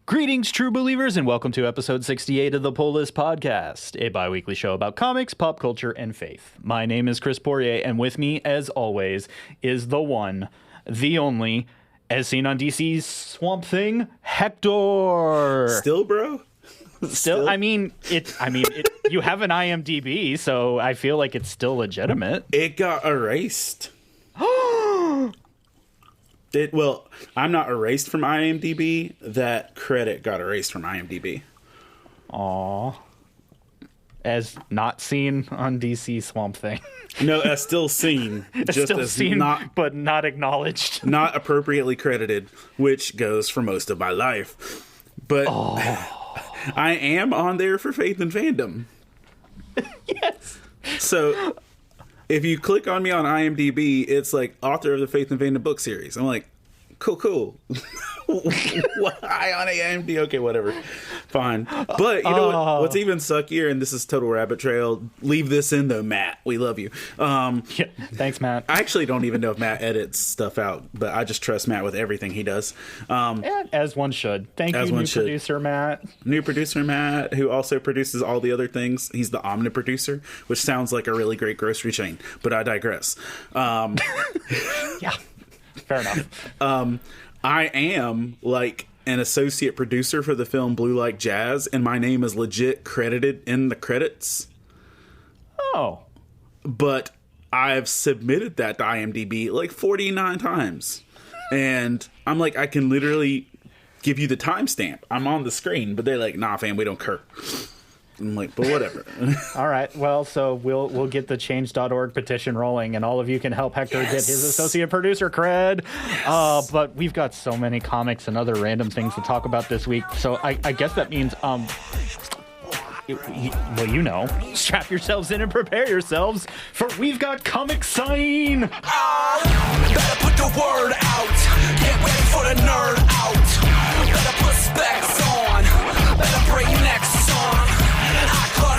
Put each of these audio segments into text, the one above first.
Greetings, true believers, and welcome to episode 68 of the Pull List Podcast, a bi-weekly show about comics, pop culture, and faith. My name is Chris Poirier, and with me, as always, is the one, the only, as seen on DC's Swamp Thing, Hector. Still, bro? Still? I mean, you have an IMDb, so I feel like it's still legitimate. It got erased. Well, I'm not erased from IMDb. That credit got erased from IMDb. Aww. As not seen on DC Swamp Thing. No, as still seen. Just still as seen, not, but not acknowledged. Not appropriately credited, which goes for most of my life. But I am on there for Faith and Fandom. Yes. So if you click on me on IMDb, it's like author of the Faith and Fandom book series. I'm like, cool. Why on IMDb? Okay, whatever. Fine. But you know what's even suckier, and this is total rabbit trail. Leave this in though, Matt. We love you. Yeah, thanks, Matt. I actually don't even know if Matt edits stuff out, but I just trust Matt with everything he does. As one should. Thank you, new producer Matt. New producer Matt, who also produces all the other things. He's the omniproducer, which sounds like a really great grocery chain, but I digress. Yeah, fair enough. I am like an associate producer for the film Blue Like Jazz, and my name is legit credited in the credits. Oh. But I've submitted that to IMDb like 49 times. And I'm like, I can literally give you the timestamp. I'm on the screen, but they're like, nah, fam, we don't care. I'm like, but whatever. All right. Well, so we'll get the change.org petition rolling, and all of you can help Hector get his associate producer cred. Yes. But we've got so many comics and other random things to talk about this week. So I guess that means, strap yourselves in and prepare yourselves, for we've got Comic Sign. Better put the word out. Get ready for the nerd out. Better put specs on. Better break necks on.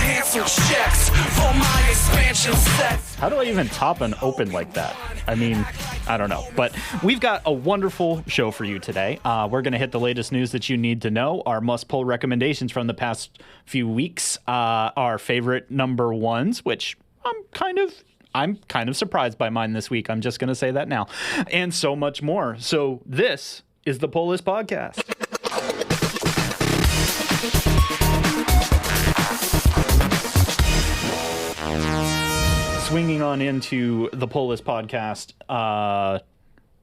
Handsome checks for my expansion sets. How do I even top an open like that? I mean, I don't know. But we've got a wonderful show for you today. We're going to hit the latest news that you need to know, our must-pull recommendations from the past few weeks, our favorite number ones, which I'm kind of surprised by mine this week. I'm just going to say that now. And so much more. So this is the Pull List Podcast. Swinging on into the Pull List Podcast,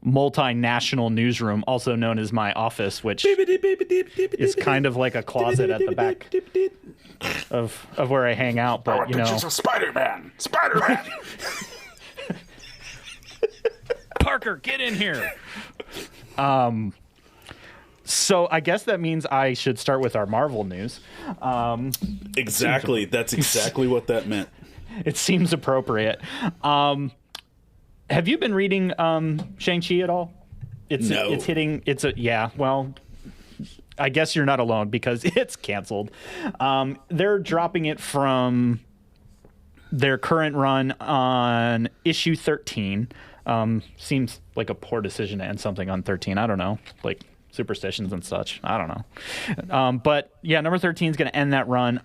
multinational newsroom, also known as my office, which is kind of like a closet at the back of where I hang out. But you know, Spider-Man. Parker, get in here. So I guess that means I should start with our Marvel news. Exactly. That's exactly what that meant. It seems appropriate. Have you been reading Shang-Chi at all? No. Well, I guess you're not alone because it's canceled. They're dropping it from their current run on issue 13. Seems like a poor decision to end something on 13. I don't know. Like superstitions and such. I don't know. But yeah, number 13 is going to end that run.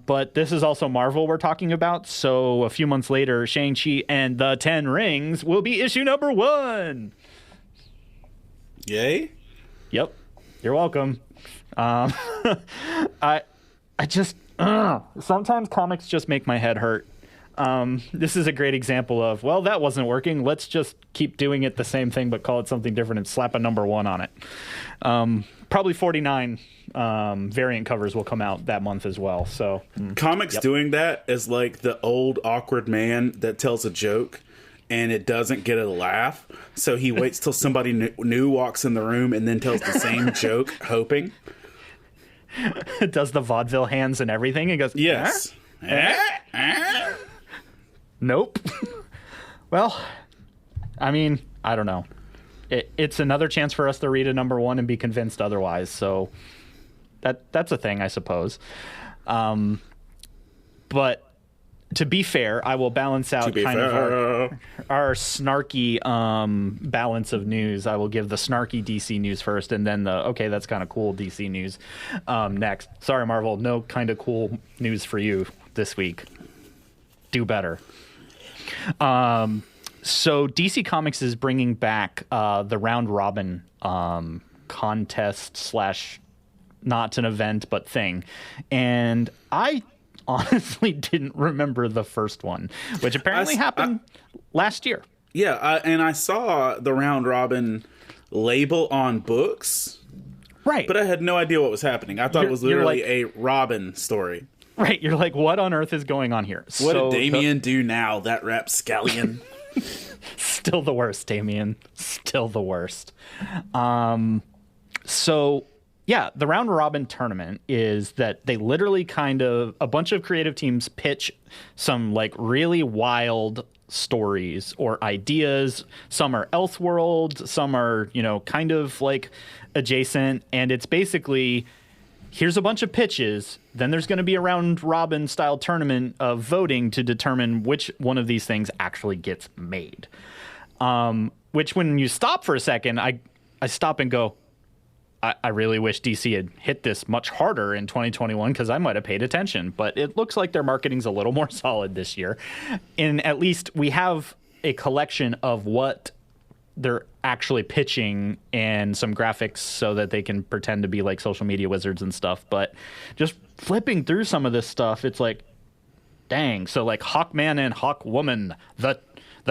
But this is also Marvel we're talking about. So a few months later, Shang-Chi and the 10 Rings will be issue number 1. Yay? Yep. You're welcome. I just sometimes comics just make my head hurt. This is a great example of, well, that wasn't working. Let's just keep doing it the same thing, but call it something different and slap a number 1 on it. Probably 49 variant covers will come out that month as well. So comics doing that is like the old awkward man that tells a joke and it doesn't get a laugh. So he waits till somebody new walks in the room and then tells the same joke, hoping. Does the vaudeville hands and everything and goes, yes. Nope. Well, I mean, I don't know. It's another chance for us to read a number 1 and be convinced otherwise. So that's a thing, I suppose. But to be fair, I will balance out kind of our snarky balance of news. I will give the snarky DC news first, and then okay, that's kind of cool DC news next. Sorry, Marvel, no kind of cool news for you this week. Do better. So DC Comics is bringing back the round robin contest / not an event but thing, and I honestly didn't remember the first one, which apparently happened last year. Yeah, and I saw the round robin label on books, right? But I had no idea what was happening. I thought it was literally a Robin story. Right, you're like, what on earth is going on here? What did Damian do now, that rapscallion? Still the worst, Damian. Still the worst. So, yeah, the round robin tournament is that they literally a bunch of creative teams pitch some like really wild stories or ideas. Some are Elseworld, some are, kind of like adjacent. And it's basically, here's a bunch of pitches. Then there's going to be a round robin style tournament of voting to determine which one of these things actually gets made. Which when you stop for a second, I stop and go, I really wish DC had hit this much harder in 2021 because I might have paid attention. But it looks like their marketing's a little more solid this year. And at least we have a collection of what they're actually pitching and some graphics so that they can pretend to be like social media wizards and stuff. But just flipping through some of this stuff, it's like, dang. So like Hawkman and Hawkwoman, the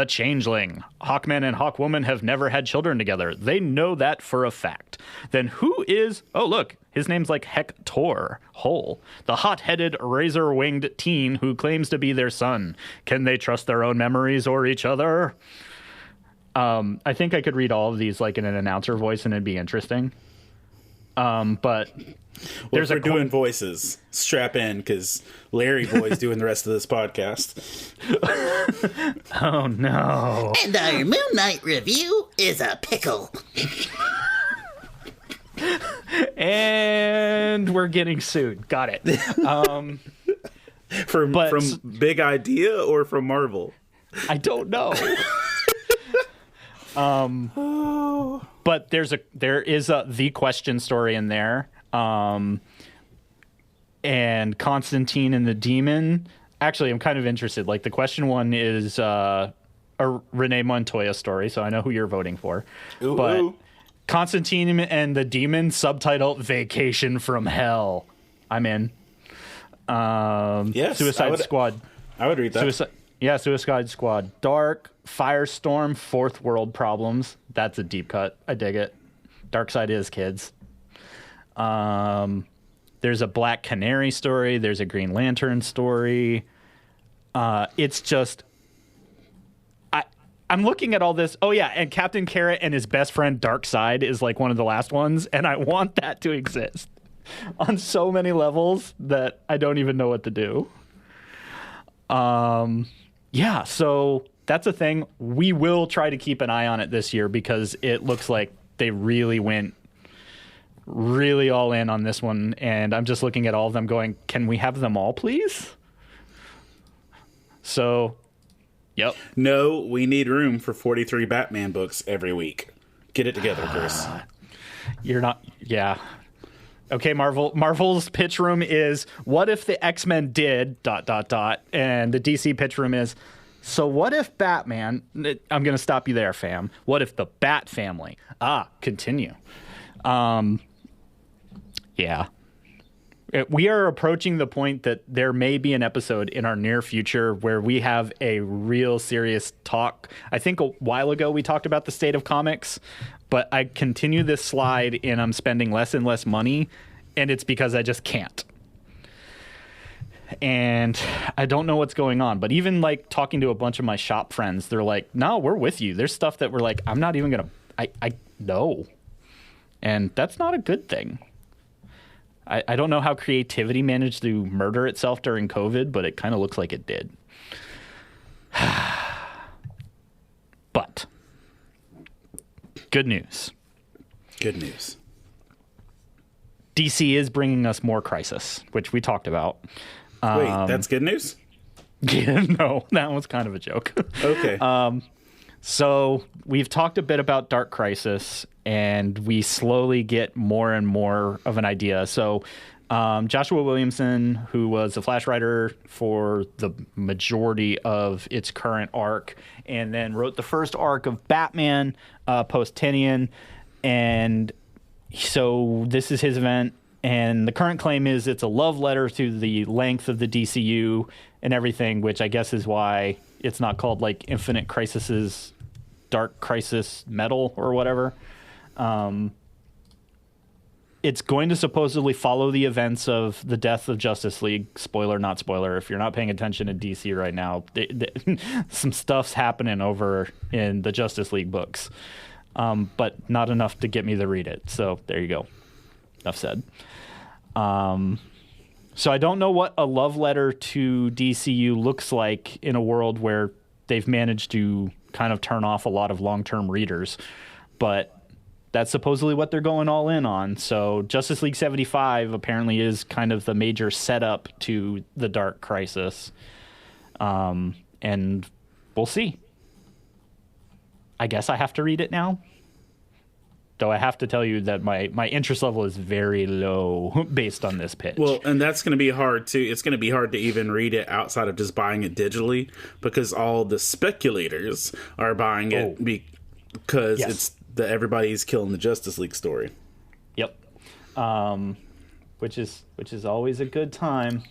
Changeling. Hawkman and Hawkwoman have never had children together. They know that for a fact. Then who is... Oh, look. His name's like Hector Hole, the hot-headed, razor-winged teen who claims to be their son. Can they trust their own memories or each other? I think I could read all of these like in an announcer voice and it'd be interesting. But... Well, if we're doing voices, strap in, because Larry Boy's doing the rest of this podcast. Oh, no. And our Moon Knight review is a pickle. And we're getting sued. Got it. From Big Idea or from Marvel? I don't know. But there is a The Question story in there. And Constantine and the Demon. Actually, I'm kind of interested. Like, the question one is a Renee Montoya story, so I know who you're voting for. Ooh, but ooh. Constantine and the Demon, subtitle Vacation from Hell. I'm in. Yes, Suicide Squad. I would read that. Suicide Squad. Dark, Firestorm, Fourth World Problems. That's a deep cut. I dig it. Darkseid is kids. There's a Black Canary story. There's a Green Lantern story. It's just, I'm looking at all this. Oh yeah, and Captain Carrot and his best friend Darkseid is like one of the last ones, and I want that to exist on so many levels that I don't even know what to do. Yeah, so that's a thing. We will try to keep an eye on it this year because it looks like they really went really all in on this one, and I'm just looking at all of them going, can we have them all, please? So, yep. No, we need room for 43 Batman books every week. Get it together, Chris. You're not... Yeah. Okay, Marvel's pitch room is, what if the X-Men did... ... And the DC pitch room is, so what if Batman... I'm going to stop you there, fam. What if the Bat family... Continue. Yeah. We are approaching the point that there may be an episode in our near future where we have a real serious talk. I think a while ago we talked about the state of comics, but I continue this slide and I'm spending less and less money, and it's because I just can't. And I don't know what's going on. But even like talking to a bunch of my shop friends, they're like, no, we're with you. There's stuff that we're like, I'm not even going to, I know. And that's not a good thing. I don't know how creativity managed to murder itself during COVID, but it kind of looks like it did. But good news. Good news. DC is bringing us more Crisis, which we talked about. Wait, that's good news? No, that was kind of a joke. Okay. So we've talked a bit about Dark Crisis, and we slowly get more and more of an idea. So Joshua Williamson, who was the Flash writer for the majority of its current arc, and then wrote the first arc of Batman post-Tinian, and so this is his event. And the current claim is it's a love letter to the length of the DCU and everything, which I guess is why it's not called like Infinite Crisis's Dark Crisis Metal or whatever. It's going to supposedly follow the events of the death of Justice League. Spoiler, not spoiler. If you're not paying attention to DC right now, some stuff's happening over in the Justice League books, but not enough to get me to read it. So there you go. Enough said. So I don't know what a love letter to DCU looks like in a world where they've managed to kind of turn off a lot of long-term readers, but that's supposedly what they're going all in on. So Justice League 75 apparently is kind of the major setup to the Dark Crisis. And we'll see. I guess I have to read it now. Though I have to tell you that my interest level is very low based on this pitch. Well, and that's going to be hard too. It's going to be hard to even read it outside of just buying it digitally, because all the speculators are buying it because it's everybody's killing the Justice League story. Yep. Which is always a good time.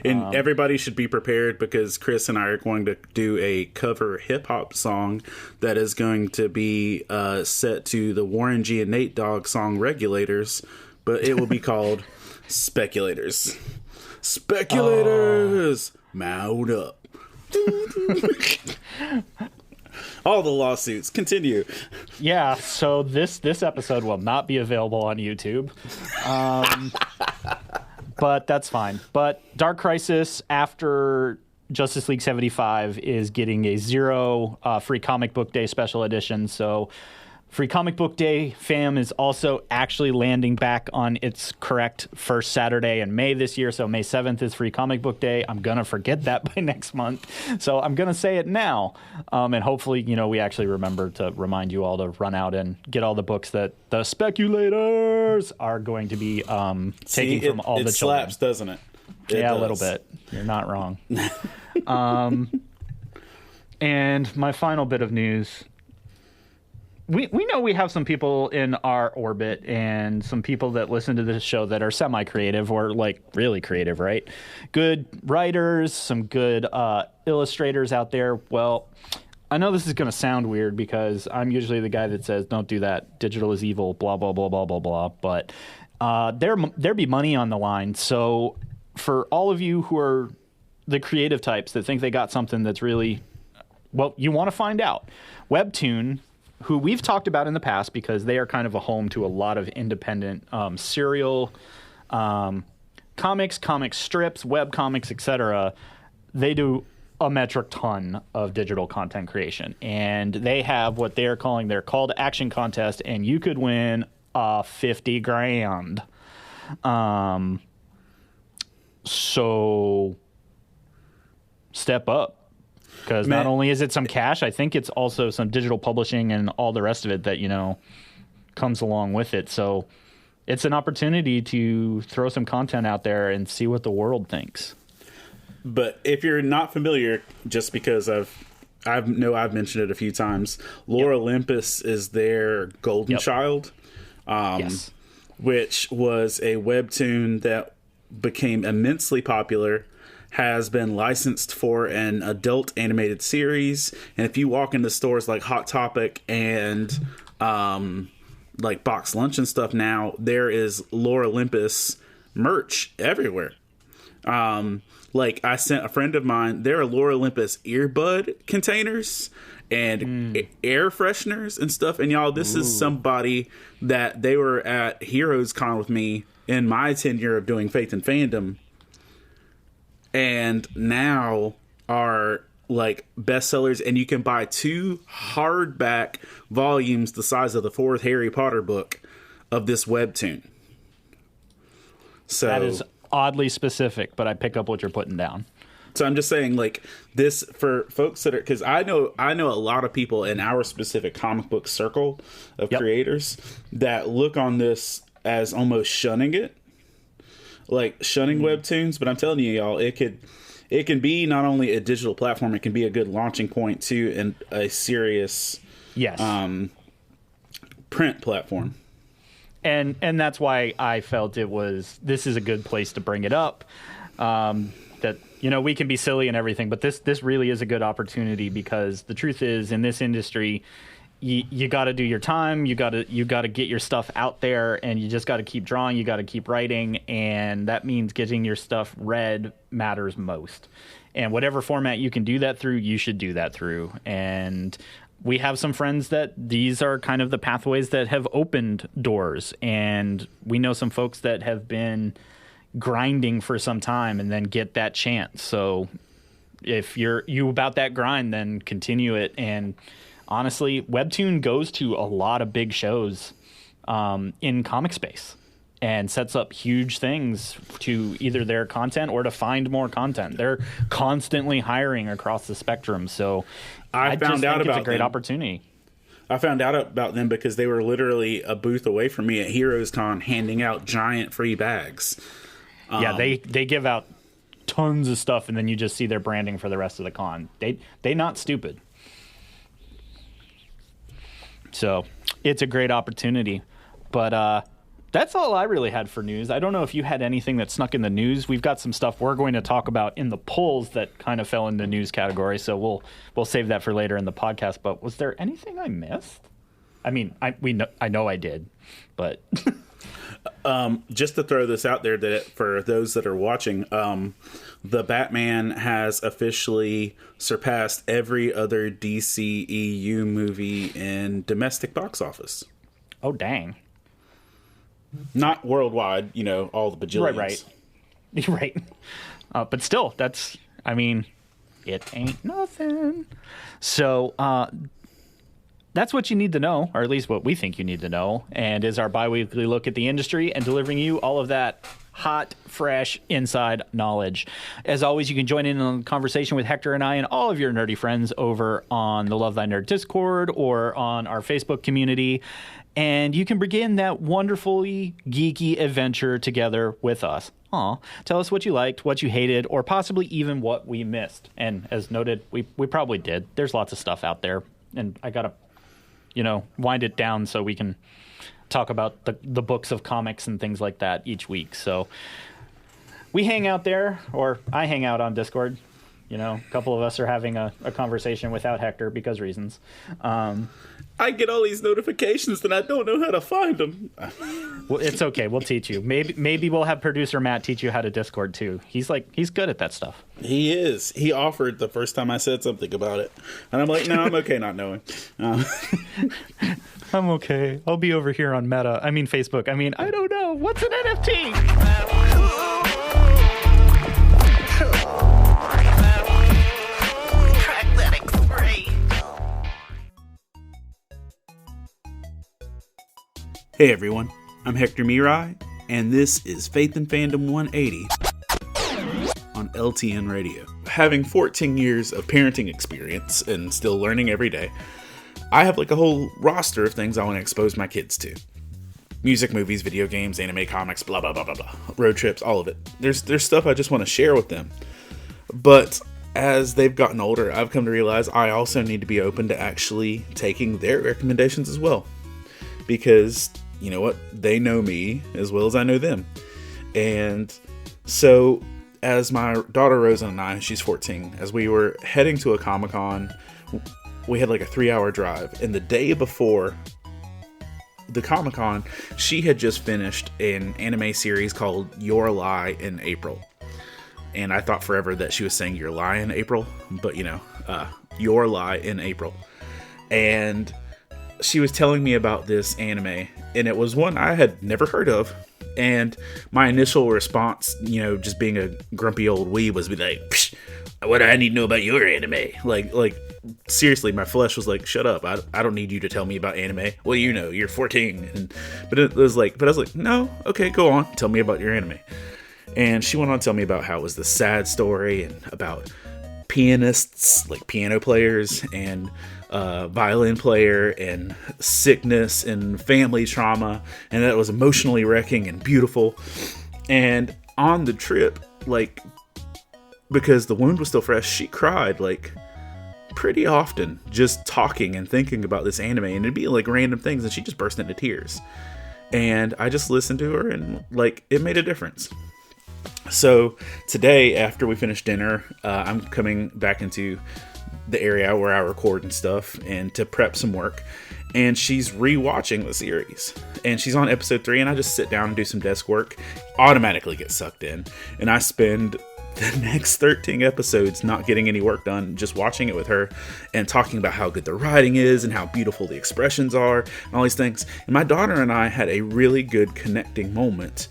And everybody should be prepared, because Chris and I are going to do a cover hip-hop song that is going to be set to the Warren G and Nate Dogg song Regulators, but it will be called Speculators. Speculators! Mount up. All the lawsuits. Continue. Yeah, so this episode will not be available on YouTube. But that's fine. But Dark Crisis, after Justice League 75, is getting a 0 Free Comic Book Day special edition. So Free Comic Book Day fam is also actually landing back on its correct first Saturday in May this year. So May 7th is Free Comic Book Day. I'm going to forget that by next month. So I'm going to say it now. And hopefully, we actually remember to remind you all to run out and get all the books that the speculators are going to be taking from all the children. It slaps, doesn't it? Yeah, a little bit. You're not wrong. And my final bit of news. We know we have some people in our orbit and some people that listen to this show that are semi-creative or like really creative, right? Good writers, some good illustrators out there. Well, I know this is going to sound weird because I'm usually the guy that says, don't do that. Digital is evil, blah, blah, blah, blah, blah, blah. But there be money on the line. So for all of you who are the creative types that think they got something that's really, well, you want to find out. Webtoon, who we've talked about in the past because they are kind of a home to a lot of independent serial comics, comic strips, web comics, etc. They do a metric ton of digital content creation, and they have what they're calling their call to action contest, and you could win $50,000. So step up. Because not only is it some cash, I think it's also some digital publishing and all the rest of it that, comes along with it. So it's an opportunity to throw some content out there and see what the world thinks. But if you're not familiar, just because I've mentioned it a few times, Lore Olympus is their golden child, which was a webtoon that became immensely popular, has been licensed for an adult animated series, and if you walk into stores like Hot Topic and like Box Lunch and stuff now, there is Lore Olympus merch everywhere. Like I sent a friend of mine, there are Lore Olympus earbud containers and air fresheners and stuff, and y'all, this is somebody that they were at Heroes Con with me in my tenure of doing Faith and Fandom, and now are like bestsellers, and you can buy 2 hardback volumes the size of the 4th Harry Potter book of this webtoon. So that is oddly specific, but I pick up what you're putting down. So I'm just saying, like, this for folks that are, because I know a lot of people in our specific comic book circle of creators that look on this as almost shunning it, like shunning webtoons. But I'm telling you, y'all, it can be not only a digital platform, it can be a good launching point to a serious print platform. And that's why I felt this is a good place to bring it up. That, you know, we can be silly and everything, but this really is a good opportunity, because the truth is, in this industry, you got to do your time, you got to get your stuff out there, and you just got to keep drawing, you got to keep writing, and that means getting your stuff read matters most. And whatever format you can do that through, you should do that through. And we have some friends that these are kind of the pathways that have opened doors, and we know some folks that have been grinding for some time and then get that chance. So if you're about that grind, then continue it. And honestly, Webtoon goes to a lot of big shows in comic space and sets up huge things to either their content or to find more content. They're constantly hiring across the spectrum. So I found out about it's a great opportunity. I found out about them because they were literally a booth away from me at Heroes Con handing out giant free bags. Yeah, they give out tons of stuff, and then you just see their branding for the rest of the con. They not stupid. So it's a great opportunity. But that's all I really had for news. I don't know if you had anything that snuck in the news. We've got some stuff we're going to talk about in the polls that kind of fell in the news category, so we'll save that for later in the podcast. But was there anything I missed? I mean, I know I did, but... Just to throw this out there, that for those that are watching, the Batman has officially surpassed every other DCEU movie in domestic box office. Oh, dang. Not worldwide, you know, all the bajillions. Right. But still, it ain't nothing. So, that's what you need to know, or at least what we think you need to know, and is our bi-weekly look at the industry and delivering you all of that hot, fresh, inside knowledge. As always, you can join in on the conversation with Hector and I and all of your nerdy friends over on the Love Thy Nerd Discord or on our Facebook community, and you can begin that wonderfully geeky adventure together with us. Tell us what you liked, what you hated, or possibly even what we missed. And as noted, we probably did. There's lots of stuff out there, and I gotta wind it down so we can talk about the books of comics and things like that each week. So we hang out there, or I hang out on Discord. You know, a couple of us are having a conversation without Hector because reasons. I get all these notifications and I don't know how to find them. Well, it's okay. We'll teach you. Maybe we'll have producer Matt teach you how to Discord too. He's good at that stuff. He is. He offered the first time I said something about it, and I'm like, no, I'm okay not knowing. I'm okay. I'll be over here on Facebook. I don't know. What's an NFT? Hey everyone, I'm Hector Mirai, and this is Faith and Fandom 180 on LTN Radio. Having 14 years of parenting experience and still learning every day, I have like a whole roster of things I want to expose my kids to. Music, movies, video games, anime, comics, blah, blah, blah, blah, blah. Road trips, all of it. There's stuff I just want to share with them. But as they've gotten older, I've come to realize I also need to be open to actually taking their recommendations as well. Because, you know what, they know me as well as I know them. And so, as my daughter Rosa and I, she's 14, as we were heading to a Comic-Con, we had like a 3-hour drive. And the day before the Comic-Con, she had just finished an anime series called Your Lie in April. And I thought forever that she was saying Your Lie in April, but Your Lie in April. And she was telling me about this anime, and it was one I had never heard of. And my initial response, just being a grumpy old weeb, was be like, Psh, what do I need to know about your anime? Like seriously, my flesh was like, shut up. I don't need you to tell me about anime. Well, you're 14. But I was like, no, okay, go on. Tell me about your anime. And she went on to tell me about how it was the sad story and about pianists, like piano players and violin player, and sickness and family trauma, and that it was emotionally wrecking and beautiful. And on the trip, like, because the wound was still fresh, she cried like pretty often just talking and thinking about this anime, and it'd be like random things, and she just burst into tears. And I just listened to her, and like, it made a difference. So today, after we finish dinner, I'm coming back into the area where I record and stuff, and to prep some work. And she's rewatching the series, and she's on episode 3, and I just sit down and do some desk work, automatically get sucked in, and I spend the next 13 episodes not getting any work done, just watching it with her and talking about how good the writing is and how beautiful the expressions are and all these things. And my daughter and I had a really good connecting moment,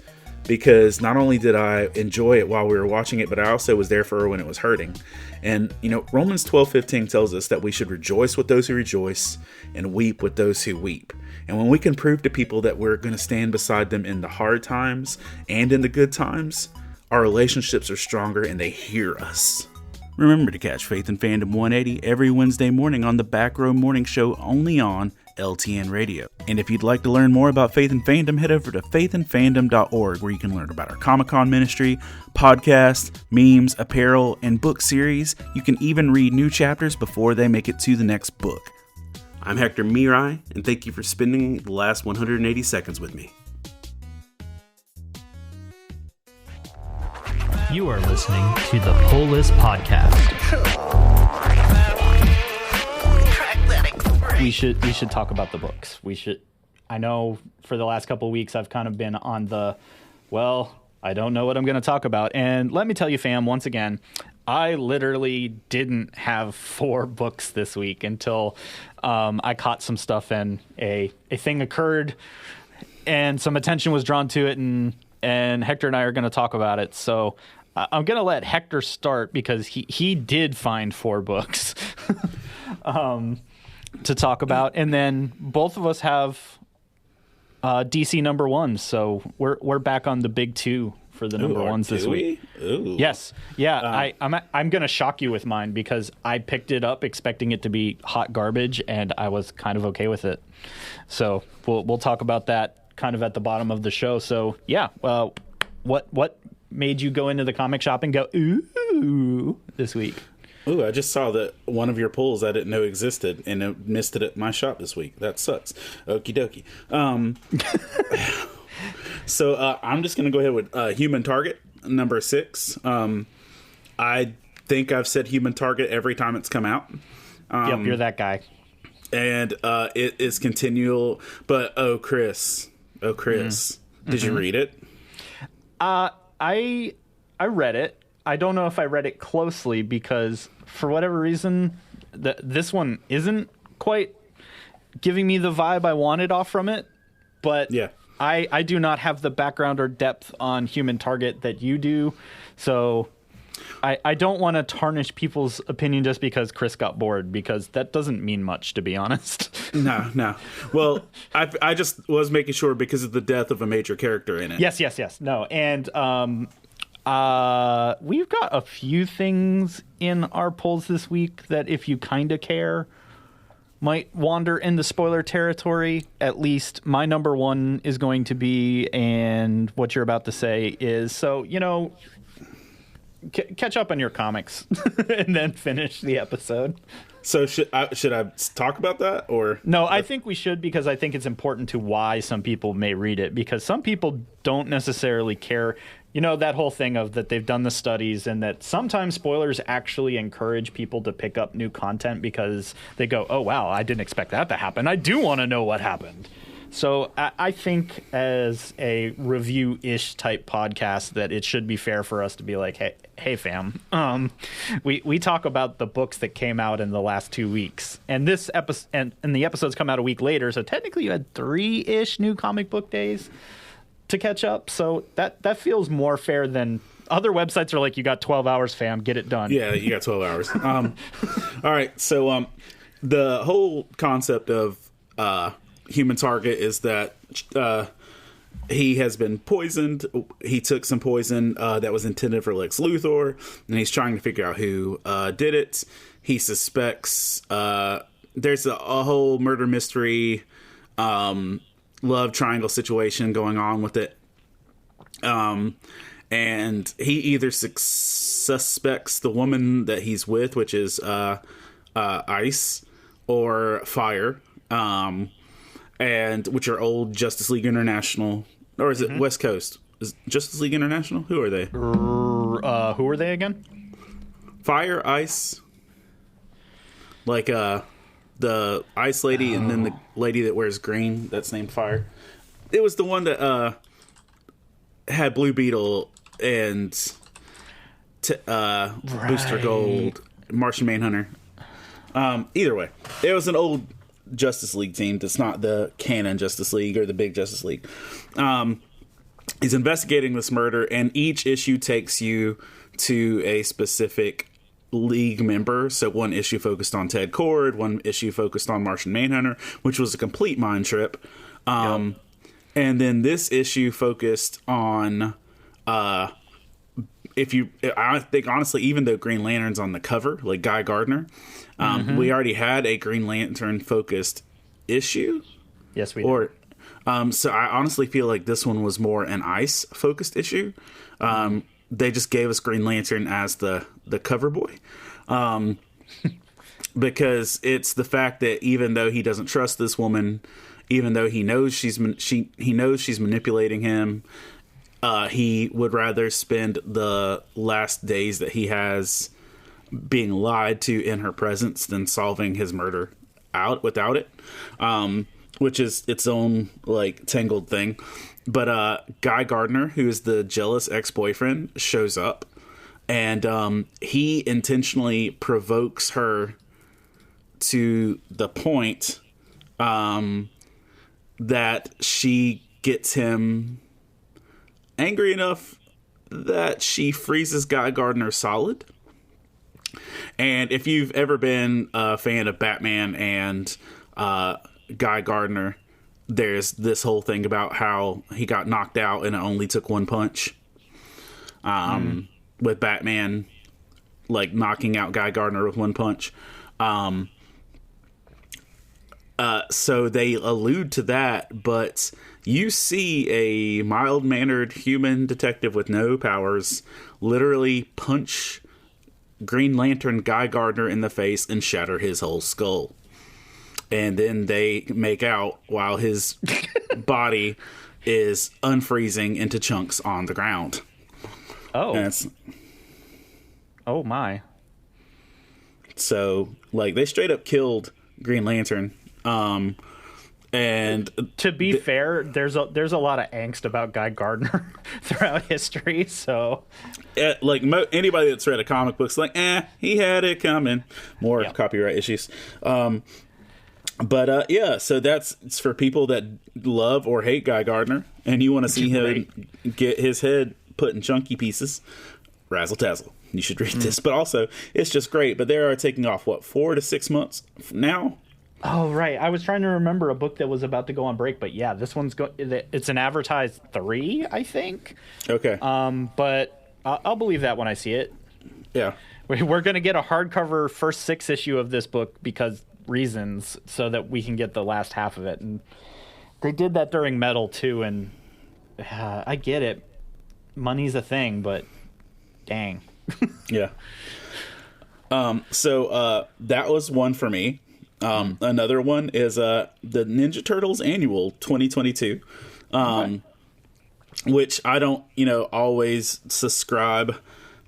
because not only did I enjoy it while we were watching it, but I also was there for her when it was hurting. And, you know, Romans 12:15 tells us that we should rejoice with those who rejoice and weep with those who weep. And when we can prove to people that we're going to stand beside them in the hard times and in the good times, our relationships are stronger and they hear us. Remember to catch Faith and Fandom 180 every Wednesday morning on the Back Row Morning Show, only on LTN Radio. And if you'd like to learn more about Faith and Fandom, head over to faithandfandom.org, where you can learn about our Comic-Con ministry, podcast, memes, apparel, and book series. You can even read new chapters before they make it to the next book. I'm Hector Mirai, and thank you for spending the last 180 seconds with me. You are listening to the Pull List Podcast. We should talk about the books. We should. I know for the last couple of weeks I've kind of been on the, well, I don't know what I'm going to talk about. And let me tell you, fam, once again, I literally didn't have 4 books this week until I caught some stuff, and a thing occurred and some attention was drawn to it, and Hector and I are going to talk about it. So I'm going to let Hector start, because he did find 4 books to talk about, and then both of us have DC number 1, so we're back on the big 2 for the number 1s this week. Ooh. Yes, yeah. I'm gonna shock you with mine, because I picked it up expecting it to be hot garbage, and I was kind of okay with it. So we'll talk about that kind of at the bottom of the show. So yeah, what made you go into the comic shop and go ooh this week? Ooh, I just saw that one of your pulls I didn't know existed, and it missed it at my shop this week. That sucks. Okie dokie. So I'm just going to go ahead with Human Target, number 6. I think I've said Human Target every time it's come out. Yep, you're that guy. And it is continual. But, Chris, did you read it? I read it. I don't know if I read it closely, because for whatever reason, this one isn't quite giving me the vibe I wanted off from it. But yeah, I do not have the background or depth on Human Target that you do. So I don't want to tarnish people's opinion just because Chris got bored, because that doesn't mean much, to be honest. No. Well, I just was making sure because of the death of a major character in it. Yes. No, and we've got a few things in our polls this week that, if you kind of care, might wander into spoiler territory. At least my number 1 is going to be, and what you're about to say is, so, you know, catch up on your comics and then finish the episode. So should I talk about that, or no? I think we should, because I think it's important to why some people may read it, because some people don't necessarily care. You know, that whole thing of that they've done the studies, and that sometimes spoilers actually encourage people to pick up new content, because they go, oh wow, I didn't expect that to happen. I do want to know what happened. So I think, as a review-ish type podcast, that it should be fair for us to be like, hey fam, we talk about the books that came out in the last 2 weeks, and this episode and the episodes come out a week later. So technically, you had 3-ish new comic book days to catch up. So that feels more fair than other websites are like, you got 12 hours, fam, get it done. Yeah, you got 12 hours. All right, so the whole concept of Human Target is that he has been poisoned. He took some poison that was intended for Lex Luthor, and he's trying to figure out who did it. He suspects there's a whole murder mystery, love triangle situation going on with it. And he either suspects the woman that he's with, which is Ice, or Fire, and which are old Justice League International, or is it West Coast? Is Justice League International? Who are they? Who are they again? Fire, Ice, like the Ice Lady, and then the lady that wears green that's named Fire. It was the one that had Blue Beetle and Booster Gold, Martian Manhunter. Either way, it was an old Justice League team that's not the canon Justice League or the big Justice League. He's investigating this murder, and each issue takes you to a specific League member. So one issue focused on Ted Kord, one issue focused on Martian Manhunter, which was a complete mind trip. And then this issue focused on I think honestly, even though Green Lantern's on the cover, like Guy Gardner, we already had a Green Lantern focused issue. Yes, we did. So I honestly feel like this one was more an Ice focused issue. They just gave us Green Lantern as the cover boy. Because it's the fact that even though he doesn't trust this woman, even though he knows she's manipulating him, he would rather spend the last days that he has being lied to in her presence than solving his murder out without it, which is its own like tangled thing. But Guy Gardner, who is the jealous ex-boyfriend, shows up, and he intentionally provokes her to the point that she gets him angry enough that she freezes Guy Gardner solid. And if you've ever been a fan of Batman and Guy Gardner, there's this whole thing about how he got knocked out and it only took one punch. With Batman, like knocking out Guy Gardner with one punch. So they allude to that, but you see a mild-mannered human detective with no powers literally punch Green Lantern Guy Gardner in the face and shatter his whole skull. And then they make out while his body is unfreezing into chunks on the ground. Oh. Oh, my. So, like, they straight up killed Green Lantern. And to be fair, there's a lot of angst about Guy Gardner throughout history. So, like anybody that's read a comic book's like, he had it coming. More copyright issues. But yeah, so it's for people that love or hate Guy Gardner, and you want to see him get his head put in chunky pieces. Razzle tazzle. You should read this. But also, it's just great. But they are taking off 4 to 6 months now. Oh, right. I was trying to remember a book that was about to go on break, but yeah, this one's it's an advertised 3, I think. Okay. But I'll believe that when I see it. Yeah. We're going to get a hardcover first 6 issue of this book because reasons, so that we can get the last half of it. And they did that during Metal too, and I get it. Money's a thing, but dang. Yeah. So that was one for me. Another one is the Ninja Turtles Annual 2022, which I don't, always subscribe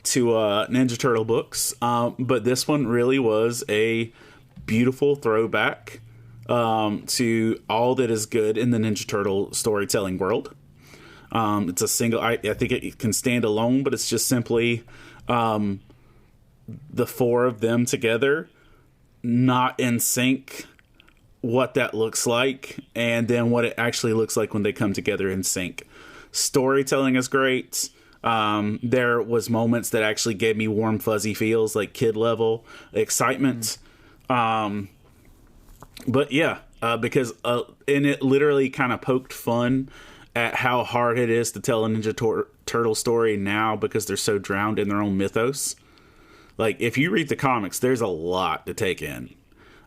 to Ninja Turtle books, but this one really was a beautiful throwback to all that is good in the Ninja Turtle storytelling world. It's a single, I think it can stand alone, but it's just simply the 4 of them together, not in sync, what that looks like, and then what it actually looks like when they come together in sync. Storytelling is great. There was moments that actually gave me warm fuzzy feels, like kid level excitement. But yeah, because and it literally kind of poked fun at how hard it is to tell a Turtle story now because they're so drowned in their own mythos. Like, if you read the comics, there's a lot to take in.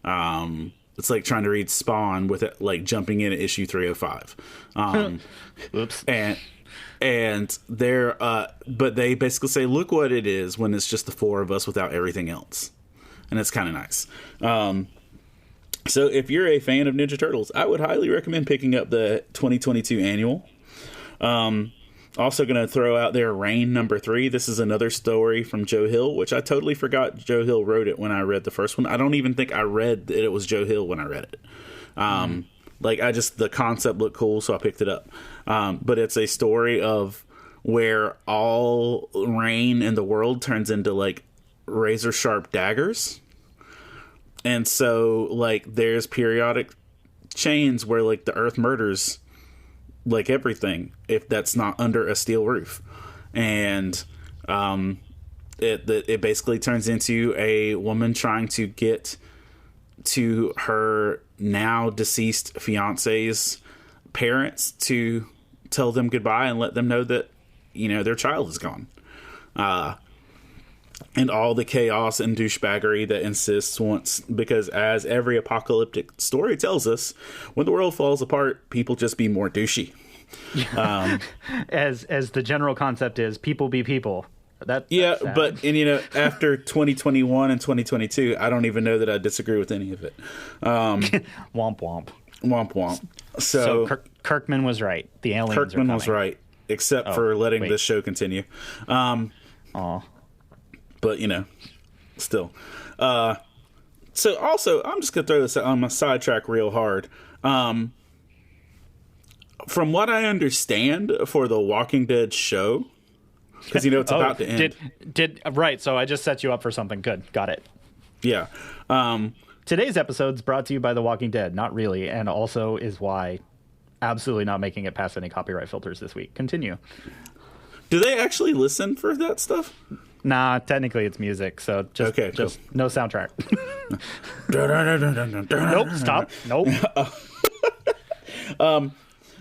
It's like trying to read Spawn with it, like jumping in at issue 305. Oops. And they're, but they basically say, look what it is when it's just the four of us without everything else. And it's kind of nice. So if you're a fan of Ninja Turtles, I would highly recommend picking up the 2022 annual. Also going to throw out there Reign #3. This is another story from Joe Hill, which I totally forgot Joe Hill wrote it when I read the first one. I don't even think I read that it was Joe Hill when I read it. Like, the concept looked cool, so I picked it up. But it's a story of where all rain in the world turns into, like, razor sharp daggers. And so, like, there's periodic chains where, like, the earth murders, like, everything if that's not under a steel roof. And it basically turns into a woman trying to get to her now deceased fiance's parents to tell them goodbye and let them know that, you know, their child is gone. And all the chaos and douchebaggery that insists because as every apocalyptic story tells us, when the world falls apart, people just be more douchey. As the general concept is, people be people. That's sad. But you know, after 2021 and 2022, I don't even know that I disagree with any of it. Womp womp. Womp womp. So Kirkman was right. The aliens Kirkman was right, except for letting this show continue. But, you know, still. So, also, I'm just going to throw this on my sidetrack real hard. From what I understand for the Walking Dead show, because, you know, it's about to end. Right, so I just set you up for something. Good, got it. Yeah. Today's episode's brought to you by The Walking Dead. Not really, and also is why absolutely not making it past any copyright filters this week. Continue. Do they actually listen for that stuff? Nah, technically it's music, so just cool. No soundtrack. Nope, stop. Nope.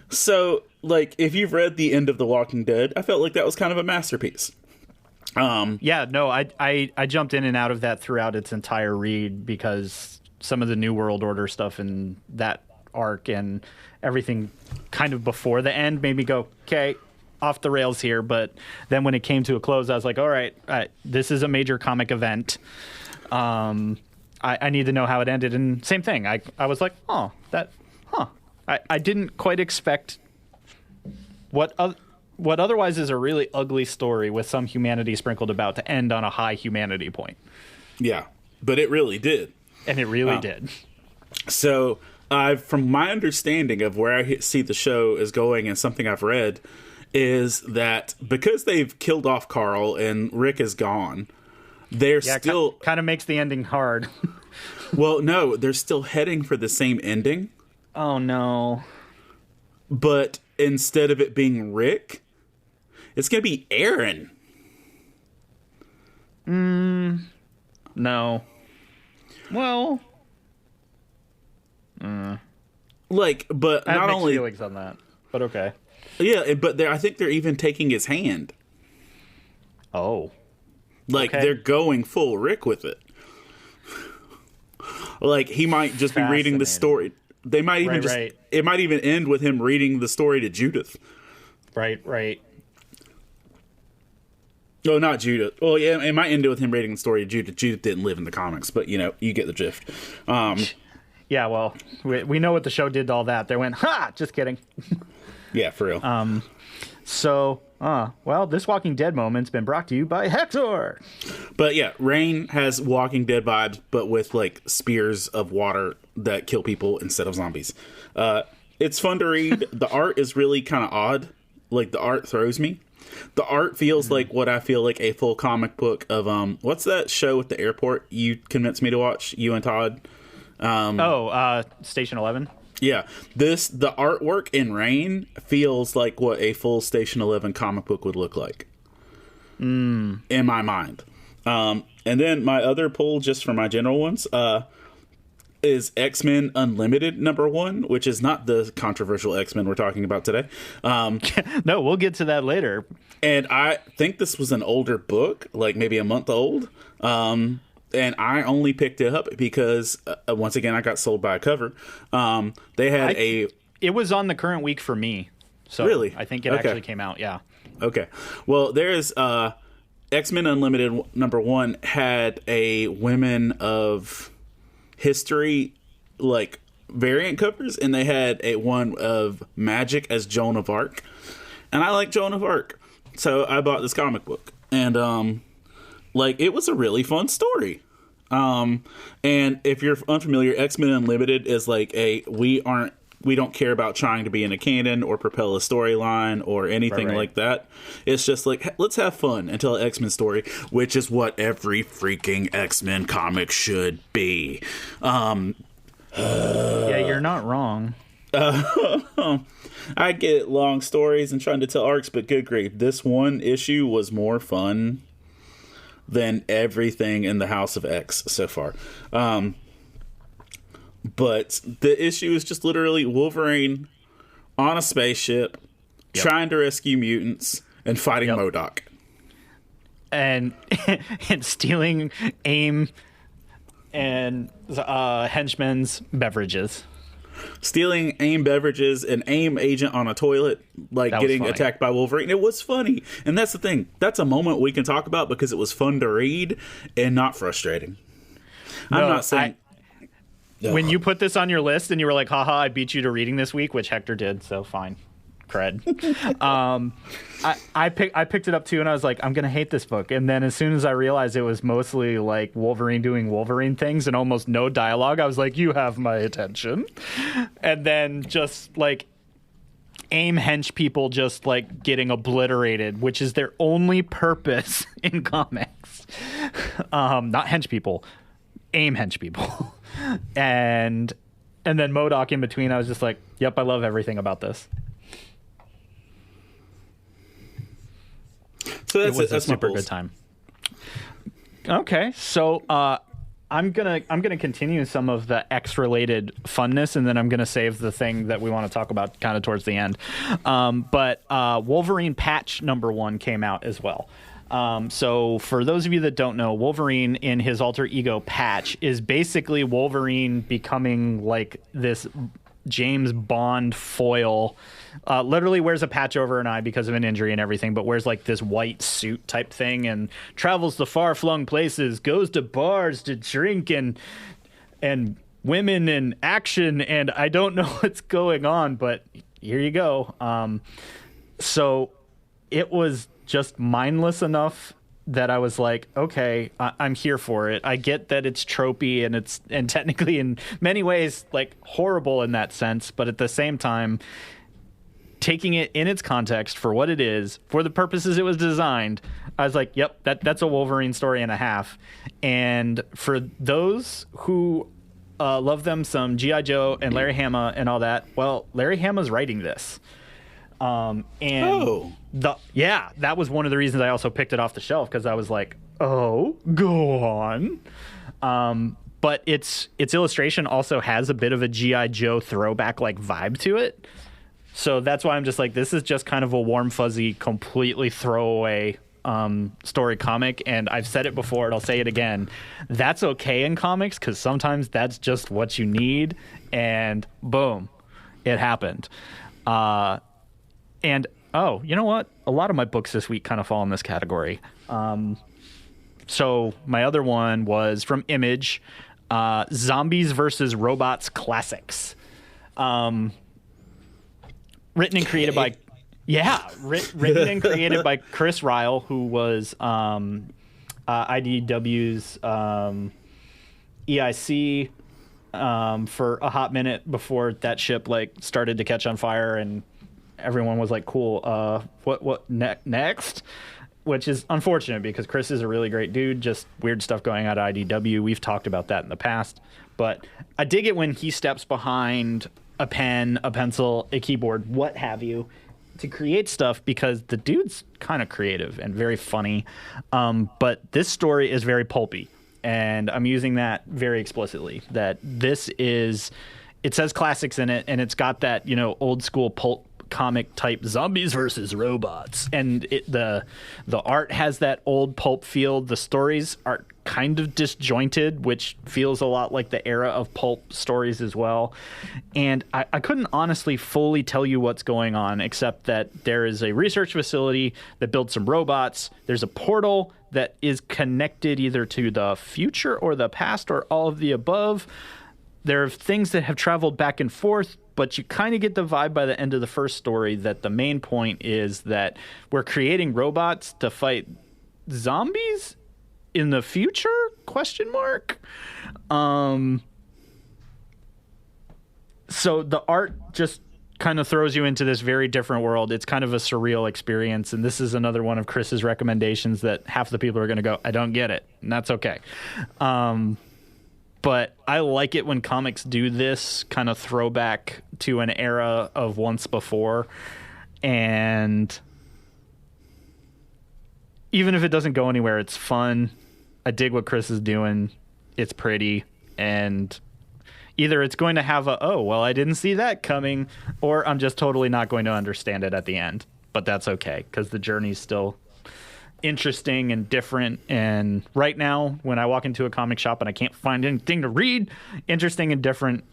So, like, if you've read the end of The Walking Dead, I felt like that was kind of a masterpiece. Yeah, no, I jumped in and out of that throughout its entire read because some of the New World Order stuff in that arc and everything kind of before the end made me go, okay, off the rails here. But then when it came to a close, I was like, all right, this is a major comic event. I need to know how it ended. And same thing. I was like, I didn't quite expect what otherwise is a really ugly story with some humanity sprinkled about to end on a high humanity point. Yeah, but it really did. And it really did. So, from my understanding of where I see the show is going and something I've read, is that because they've killed off Carl and Rick is gone, they're still... Kind of makes the ending hard. Well, no, they're still heading for the same ending. Oh, no. But instead of it being Rick, it's going to be Aaron. No. Well... Like, but I have not mixed only... feelings on that, but okay. Yeah, but I think they're even taking his hand. Oh. Like, okay. They're going full Rick with it. Like, he might just be reading the story. They might even It might even end with him reading the story to Judith. Right. Oh, not Judith. Well, yeah, it might end with him reading the story to Judith. Judith didn't live in the comics, but, you know, you get the drift. Yeah, well, we know what the show did to all that. They went, ha! Just kidding. Yeah, for real. Well, this Walking Dead moment's been brought to you by Hector. But yeah, Reign has Walking Dead vibes, but with like spears of water that kill people instead of zombies. It's fun to read. The art is really kind of odd. Like, the art throws me. The art feels like what I feel like a full comic book of what's that show at the airport you convinced me to watch, you and Todd? Station 11. Yeah, the artwork in Reign feels like what a full Station 11 comic book would look like. In my mind. And then my other pull, just for my general ones, is X-Men Unlimited #1, which is not the controversial X-Men we're talking about today. No, we'll get to that later. And I think this was an older book, like maybe a month old. And I only picked it up because, once again, I got sold by a cover. They had It was on the current week for me. So Really? I think it actually came out, yeah. Okay. Well, there's X-Men Unlimited #1 had a Women of History like variant covers, and they had a one of Magic as Joan of Arc. And I like Joan of Arc. So I bought this comic book. And like it was a really fun story. And if you're unfamiliar, X-Men Unlimited is like we don't care about trying to be in a canon or propel a storyline or anything like that. It's just like, let's have fun and tell an X-Men story, which is what every freaking X-Men comic should be. Yeah, you're not wrong. I get long stories and trying to tell arcs, but good grief, this one issue was more fun than everything in the House of X so far. But the issue is just literally Wolverine on a spaceship trying to rescue mutants and fighting MODOK. And stealing AIM and henchmen's beverages. Stealing AIM beverages, an AIM agent on a toilet, like getting attacked by Wolverine. It was funny. And that's the thing. That's a moment we can talk about because it was fun to read and not frustrating. I'm not saying... When you put this on your list and you were like, haha, I beat you to reading this week, which Hector did, so fine. Cred. I picked it up too, and I was like, I'm going to hate this book. And then as soon as I realized it was mostly like Wolverine doing Wolverine things and almost no dialogue, I was like, you have my attention. And then just like AIM hench people just like getting obliterated, which is their only purpose in comics. Not hench people, AIM hench people. And then MODOK in between. I was just like, yep, I love everything about this. So it was a super good time. Okay, so I'm gonna continue some of the X related funness, and then I'm gonna save the thing that we want to talk about kind of towards the end. But Wolverine patch #1 came out as well. So for those of you that don't know, Wolverine in his alter ego patch is basically Wolverine becoming like this James Bond foil. Literally wears a patch over an eye because of an injury and everything, but wears like this white suit type thing and travels to far-flung places, goes to bars to drink and women and action, and I don't know what's going on, but here you go. So it was just mindless enough that I was like, okay, I'm here for it. I get that it's tropey and technically in many ways like horrible in that sense, but at the same time, taking it in its context for what it is, for the purposes it was designed, I was like, yep, that's a Wolverine story and a half. And for those who love them some G.I. Joe and Larry Hama and all that, well, Larry Hama's writing this. That was one of the reasons I also picked it off the shelf, because I was like, oh, go on. But its illustration also has a bit of a G.I. Joe throwback like vibe to it. So that's why I'm just like, this is just kind of a warm, fuzzy, completely throwaway story comic. And I've said it before, and I'll say it again. That's okay in comics, because sometimes that's just what you need. And boom, it happened. And, oh, you know what? A lot of my books this week kind of fall in this category. So my other one was from Image, Zombies vs. Robots Classics. Written and created by... Yeah, written and created by Chris Ryle, who was IDW's EIC for a hot minute before that ship like started to catch on fire and everyone was like, cool, what next? Which is unfortunate because Chris is a really great dude, just weird stuff going on at IDW. We've talked about that in the past. But I dig it when he steps behind a pen, a pencil, a keyboard, what have you, to create stuff, because the dude's kind of creative and very funny. But this story is very pulpy. and I'm using that very explicitly, that this is, it says classics in it, and it's got that, old school pulp comic type zombies versus robots, and the art has that old pulp feel. The stories are kind of disjointed, which feels a lot like the era of pulp stories as well. And I couldn't honestly fully tell you what's going on, except that there is a research facility that builds some robots. There's a portal that is connected either to the future or the past or all of the above. There are things that have traveled back and forth, but you kind of get the vibe by the end of the first story that the main point is that we're creating robots to fight zombies in the future? ? So the art just kind of throws you into this very different world. It's kind of a surreal experience, and this is another one of Chris's recommendations that half the people are going to go, I don't get it, and that's okay. But I like it when comics do this kind of throwback to an era of once before. And even if it doesn't go anywhere, it's fun. I dig what Chris is doing. It's pretty. And either it's going to have I didn't see that coming, or I'm just totally not going to understand it at the end. But that's okay, because the journey's still interesting and different. And right now, when I walk into a comic shop and I can't find anything to read, interesting and different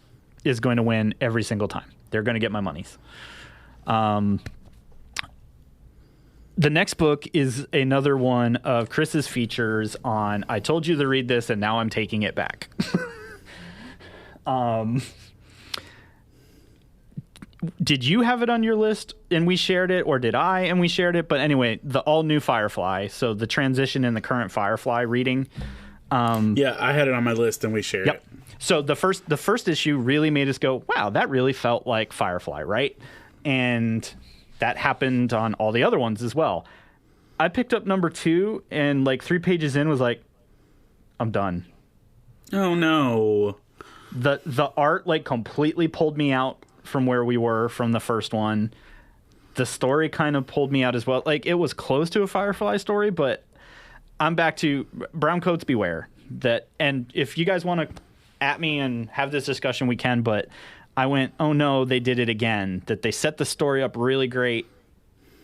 is going to win every single time. They're going to get my monies. The next book is another one of Chris's features on I told you to read this and now I'm taking it back. Did you have it on your list and we shared it, or did I and we shared it? But anyway, the all new Firefly. So the transition in the current Firefly reading. Yeah, I had it on my list and we shared it. So the first issue really made us go, wow, that really felt like Firefly, right? And that happened on all the other ones as well. I picked up number 2 and like 3 pages in was like, I'm done. Oh no. The art like completely pulled me out from where we were from the first one. The story kind of pulled me out as well. Like, it was close to a Firefly story, but I'm back to Browncoats Beware. And if you guys want to at me and have this discussion, we can, but I went, oh no, they did it again. That they set the story up really great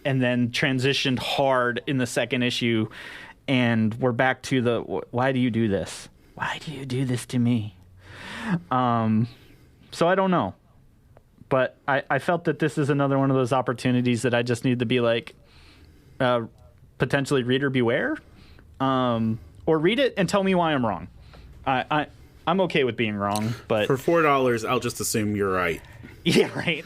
and then transitioned hard in the second issue, and we're back to the, why do you do this? Why do you do this to me? So I don't know. But I felt that this is another one of those opportunities that I just need to be like, potentially reader beware, or read it and tell me why I'm wrong. I'm okay with being wrong, but for $4, I'll just assume you're right. Yeah, right.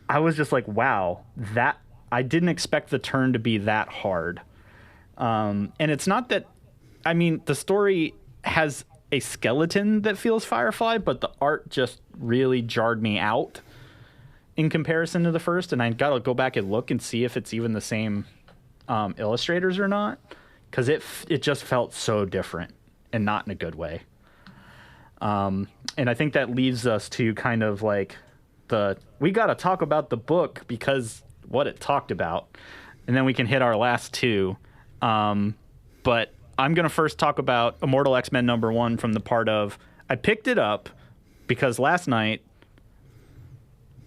I was just like, wow, that I didn't expect the turn to be that hard. And it's not that, I mean, the story has a skeleton that feels Firefly, but the art just really jarred me out in comparison to the first, and I gotta go back and look and see if it's even the same illustrators or not, because it just felt so different and not in a good way. And I think that leaves us to kind of like we gotta talk about the book because what it talked about, and then we can hit our last 2. But I'm going to first talk about Immortal X-Men number 1 from the part of, I picked it up because last night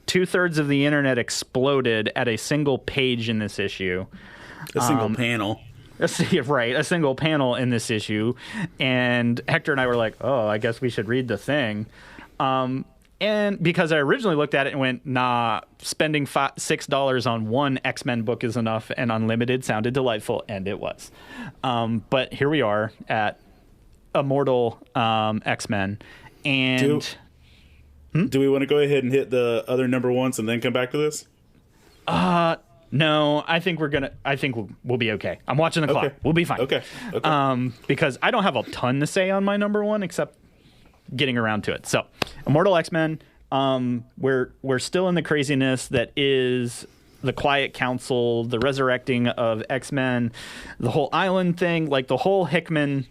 2/3 of the internet exploded at a single page in this issue. A single panel. Right, a single panel in this issue. And Hector and I were like, oh, I guess we should read the thing. And because I originally looked at it and went, nah, spending $6 on one X-Men book is enough, and Unlimited sounded delightful, and it was. But here we are at Immortal X-Men. And do we want to go ahead and hit the other number ones and then come back to this? No, I think we'll be okay. I'm watching the clock. Okay. We'll be fine. Okay. Because I don't have a ton to say on my number 1 except getting around to it. So, Immortal X-Men, we're still in the craziness that is the Quiet Council, the resurrecting of X-Men, the whole island thing, like the whole Hickman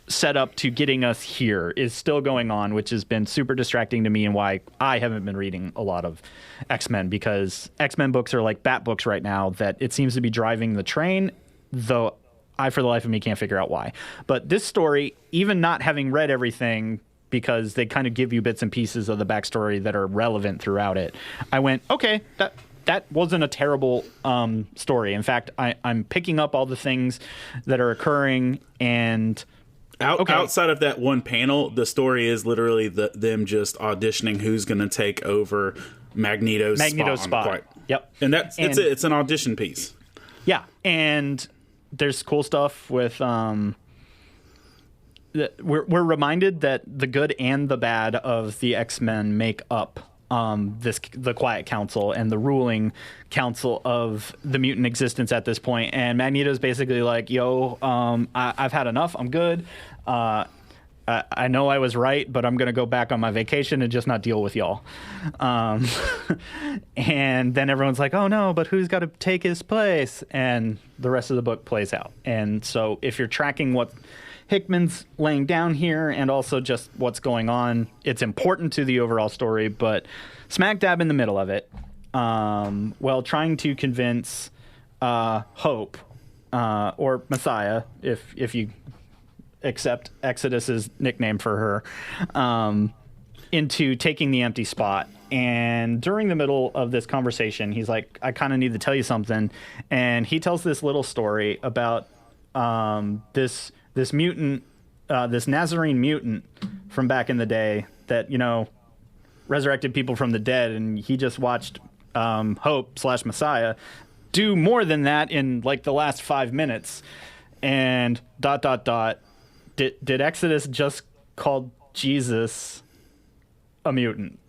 setup to getting us here is still going on, which has been super distracting to me and why I haven't been reading a lot of X-Men, because X-Men books are like Bat books right now, that it seems to be driving the train, though I, for the life of me, can't figure out why. But this story, even not having read everything, because they kind of give you bits and pieces of the backstory that are relevant throughout it, I went, okay, that wasn't a terrible story. In fact, I'm picking up all the things that are occurring, and outside of that one panel, the story is literally them just auditioning who's going to take over Magneto's spot. Yep. And it's it. It's an audition piece. Yeah, and there's cool stuff with we're reminded that the good and the bad of the X-Men make up the Quiet Council and the ruling council of the mutant existence at this point. And Magneto's basically like, yo, I've had enough. I'm good. I know I was right, but I'm going to go back on my vacation and just not deal with y'all. And then everyone's like, oh no, but who's got to take his place? And the rest of the book plays out. And so if you're tracking what Hickman's laying down here and also just what's going on, it's important to the overall story, but smack dab in the middle of it, while trying to convince Hope, or Messiah, if you accept Exodus's nickname for her, into taking the empty spot. And during the middle of this conversation, he's like, I kind of need to tell you something. And he tells this little story about this mutant, this Nazarene mutant from back in the day that, resurrected people from the dead. And he just watched Hope / Messiah do more than that in like the last 5 minutes. And ... Did Exodus just call Jesus a mutant?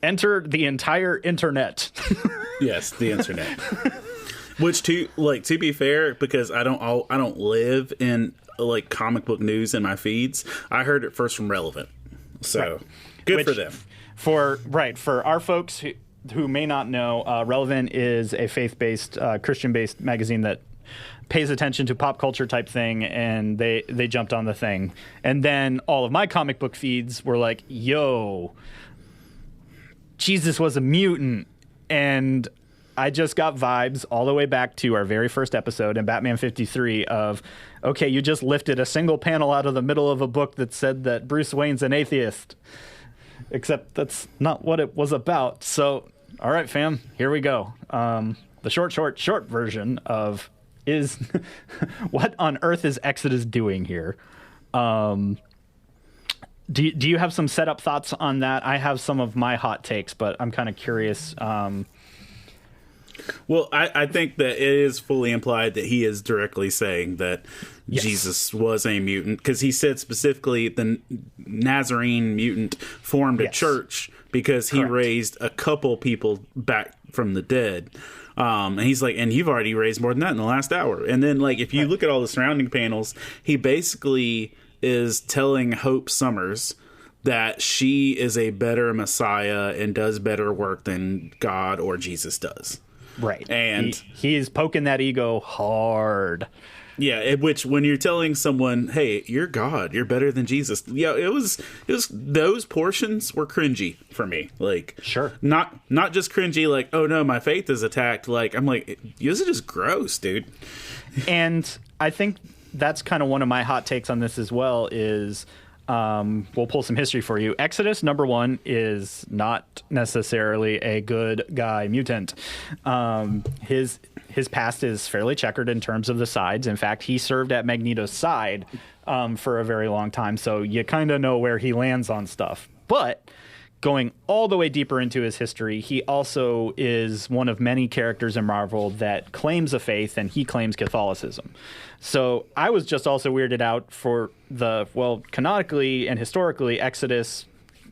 Enter the entire internet. Yes, the internet. Which, to be fair, because I don't live in like comic book news in my feeds, I heard it first from Relevant. So good for them. For our folks who may not know, Relevant is a faith-based, Christian-based magazine that pays attention to pop culture type thing, and they jumped on the thing. And then all of my comic book feeds were like, yo, Jesus was a mutant. And I just got vibes all the way back to our very first episode in Batman 53 of, okay, you just lifted a single panel out of the middle of a book that said that Bruce Wayne's an atheist. Except that's not what it was about. So, all right, fam, here we go. The short version of is what on earth is Exodus doing here? Do you have some setup thoughts on that? I have some of my hot takes, but I'm kind of curious. Well, I think that it is fully implied that he is directly saying that Jesus was a mutant, because he said specifically the Nazarene mutant formed a church because he raised a couple people back from the dead. And he's like, and you've already raised more than that in the last hour. And then, like, if you look at all the surrounding panels, he basically is telling Hope Summers that she is a better Messiah and does better work than God or Jesus does. Right. And he's poking that ego hard. Yeah, which when you're telling someone, hey, you're God, you're better than Jesus. Yeah, it was those portions were cringy for me. Like, sure. Not just cringy like, oh no, my faith is attacked. Like, I'm like, this is just gross, dude. And I think that's kind of one of my hot takes on this as well is, we'll pull some history for you. Exodus #1 is not necessarily a good guy mutant. His past is fairly checkered in terms of the sides. In fact, he served at Magneto's side for a very long time, so you kind of know where he lands on stuff. But going all the way deeper into his history, he also is one of many characters in Marvel that claims a faith, and he claims Catholicism. So I was just also weirded out for canonically and historically, Exodus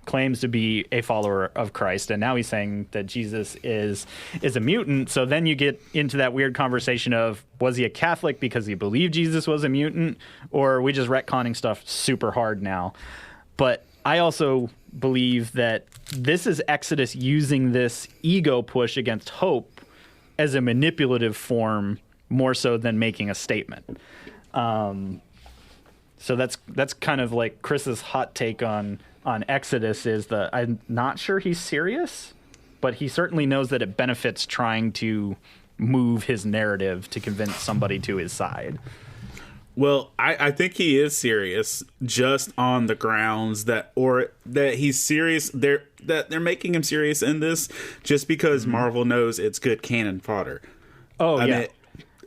claims to be a follower of Christ, and now he's saying that Jesus is a mutant. So then you get into that weird conversation of, was he a Catholic because he believed Jesus was a mutant, or are we just retconning stuff super hard now? But I also believe that this is Exodus using this ego push against Hope as a manipulative form more so than making a statement. So that's kind of like Chris's hot take on Exodus is that I'm not sure he's serious, but he certainly knows that it benefits trying to move his narrative to convince somebody to his side. Well, I think he is serious, just on the grounds that he's serious. That they're making him serious in this just because Marvel knows it's good canon fodder. Oh, I yeah. mean,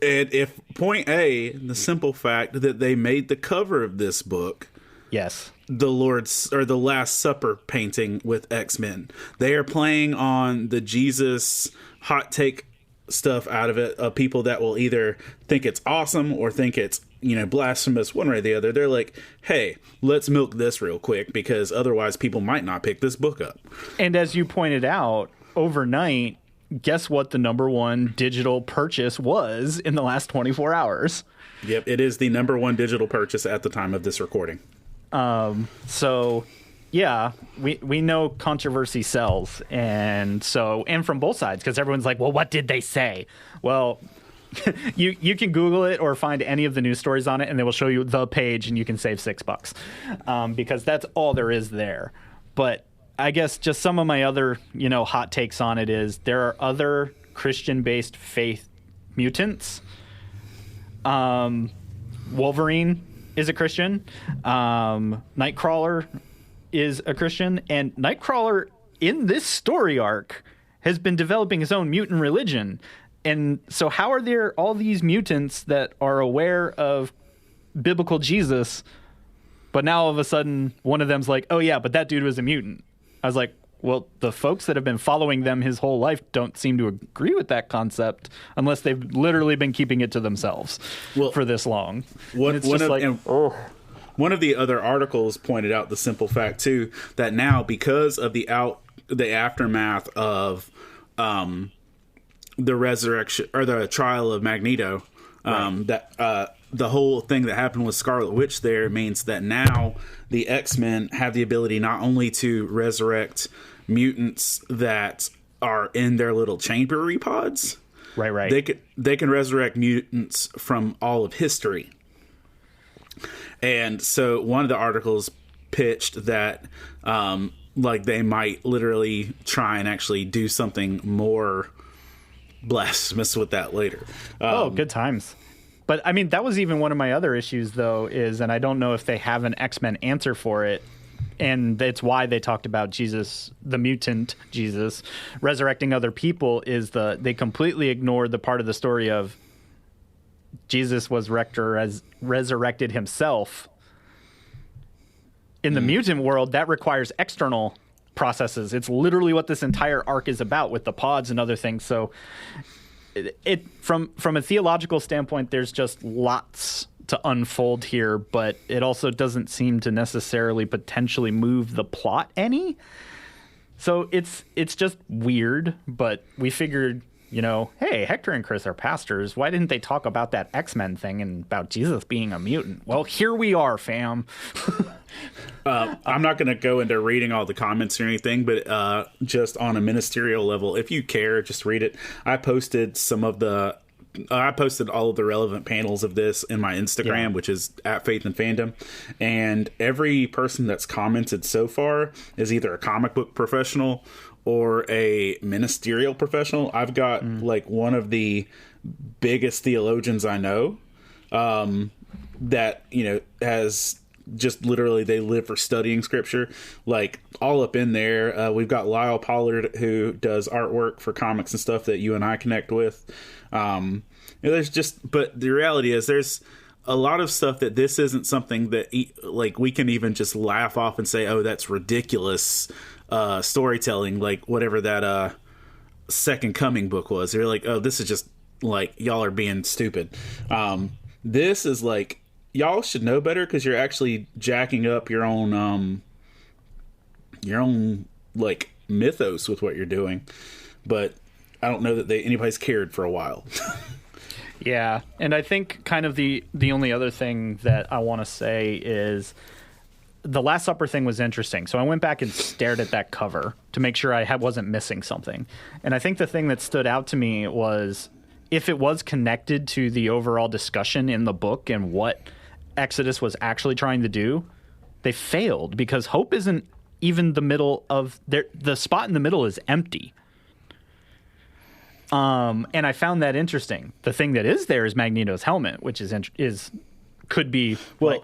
and if point A, the simple fact that they made the cover of this book, Yes. the Last Supper painting with X-Men, they are playing on the Jesus hot take stuff out of it, of people that will either think it's awesome or think it's, blasphemous, one way or the other. They're like, hey, let's milk this real quick because otherwise people might not pick this book up. And as you pointed out, overnight, guess what the number one digital purchase was in the last 24 hours? Yep, it is the number one digital purchase at the time of this recording. So, yeah, we know controversy sells, and from both sides, because everyone's like, well, what did they say? Well, you can Google it or find any of the news stories on it, and they will show you the page, and you can save $6, because that's all there is there. But I guess just some of my other, hot takes on it is there are other Christian-based faith mutants. Wolverine is a Christian. Nightcrawler is a Christian. And Nightcrawler, in this story arc, has been developing his own mutant religion. And so how are there all these mutants that are aware of biblical Jesus, but now all of a sudden one of them's like, oh yeah, but that dude was a mutant? I was like, well, the folks that have been following them his whole life don't seem to agree with that concept unless they've literally been keeping it to themselves for this long. One of the other articles pointed out the simple fact too that now, because of the aftermath of the resurrection or the trial of Magneto, that the whole thing that happened with Scarlet Witch there means that now the X-Men have the ability not only to resurrect mutants that are in their little chambery pods, right. They can resurrect mutants from all of history. And so one of the articles pitched that they might literally try and actually do something more blasphemous with that later. Good times. But I mean, that was even one of my other issues, though, and I don't know if they have an X-Men answer for it, and it's why they talked about Jesus, the mutant Jesus, resurrecting other people, is they completely ignored the part of the story of Jesus was resurrected himself. In the mutant world, that requires external processes. It's literally what this entire arc is about with the pods and other things. So from a theological standpoint, there's just lots to unfold here, but it also doesn't seem to necessarily potentially move the plot any. So it's just weird, but we figured, hey, Hector and Chris are pastors. Why didn't they talk about that X-Men thing and about Jesus being a mutant? Well, here we are, fam. I'm not going to go into reading all the comments or anything, but just on a ministerial level, if you care, just read it. I posted all of the relevant panels of this in my Instagram, which is at Faith and Fandom. And every person that's commented so far is either a comic book professional or a ministerial professional. I've got one of the biggest theologians I know that, has just literally, they live for studying scripture, all up in there. We've got Lyle Pollard, who does artwork for comics and stuff that you and I connect with. But the reality is there's a lot of stuff that this isn't something that we can even just laugh off and say, oh, that's ridiculous storytelling, whatever that Second Coming book was. They're like, oh, this is just y'all are being stupid. This is y'all should know better because you're actually jacking up your own mythos with what you're doing. But I don't know that anybody's cared for a while. Yeah, and I think kind of the only other thing that I want to say is the Last Supper thing was interesting. So I went back and stared at that cover to make sure I wasn't missing something. And I think the thing that stood out to me was if it was connected to the overall discussion in the book and what Exodus was actually trying to do, they failed because Hope isn't even the middle of the spot in the middle is empty. And I found that interesting. The thing that is there is Magneto's helmet, which could be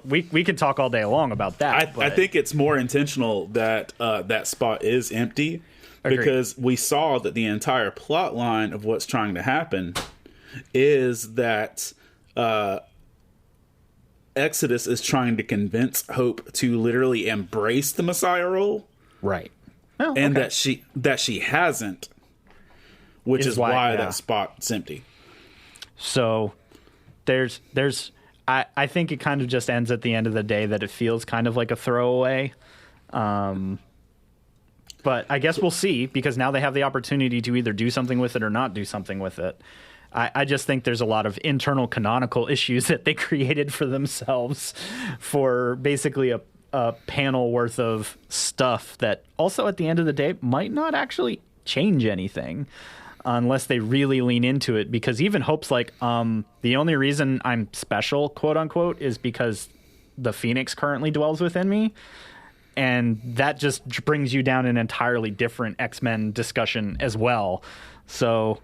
we could talk all day long about that. I think it's more intentional that that spot is empty. Agreed. Because we saw that the entire plot line of what's trying to happen is that Exodus is trying to convince Hope to literally embrace the Messiah role, right? Oh, and okay. that she hasn't, which is why that spot's empty. So there's I think it kind of just ends at the end of the day that it feels kind of like a throwaway. But I guess we'll see, because now they have the opportunity to either do something with it or not do something with it. I just think there's a lot of internal canonical issues that they created for themselves for basically a panel worth of stuff that also at the end of the day might not actually change anything unless they really lean into it. Because even Hope's like, the only reason I'm special, quote unquote, is because the Phoenix currently dwells within me. And that just brings you down an entirely different X-Men discussion as well. So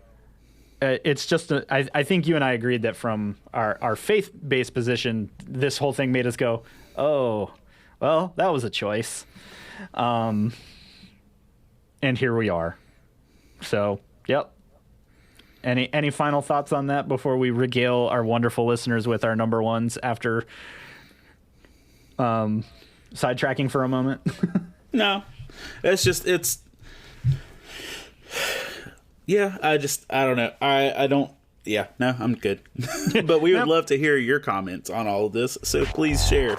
it's just, I think you and I agreed that from our faith-based position, this whole thing made us go, oh, well, that was a choice. And here we are. So, yep. Any final thoughts on that before we regale our wonderful listeners with our number ones after sidetracking for a moment? No, it's yeah, I don't know. I don't, yeah, no, I'm good. But we would love to hear your comments on all of this, so please share.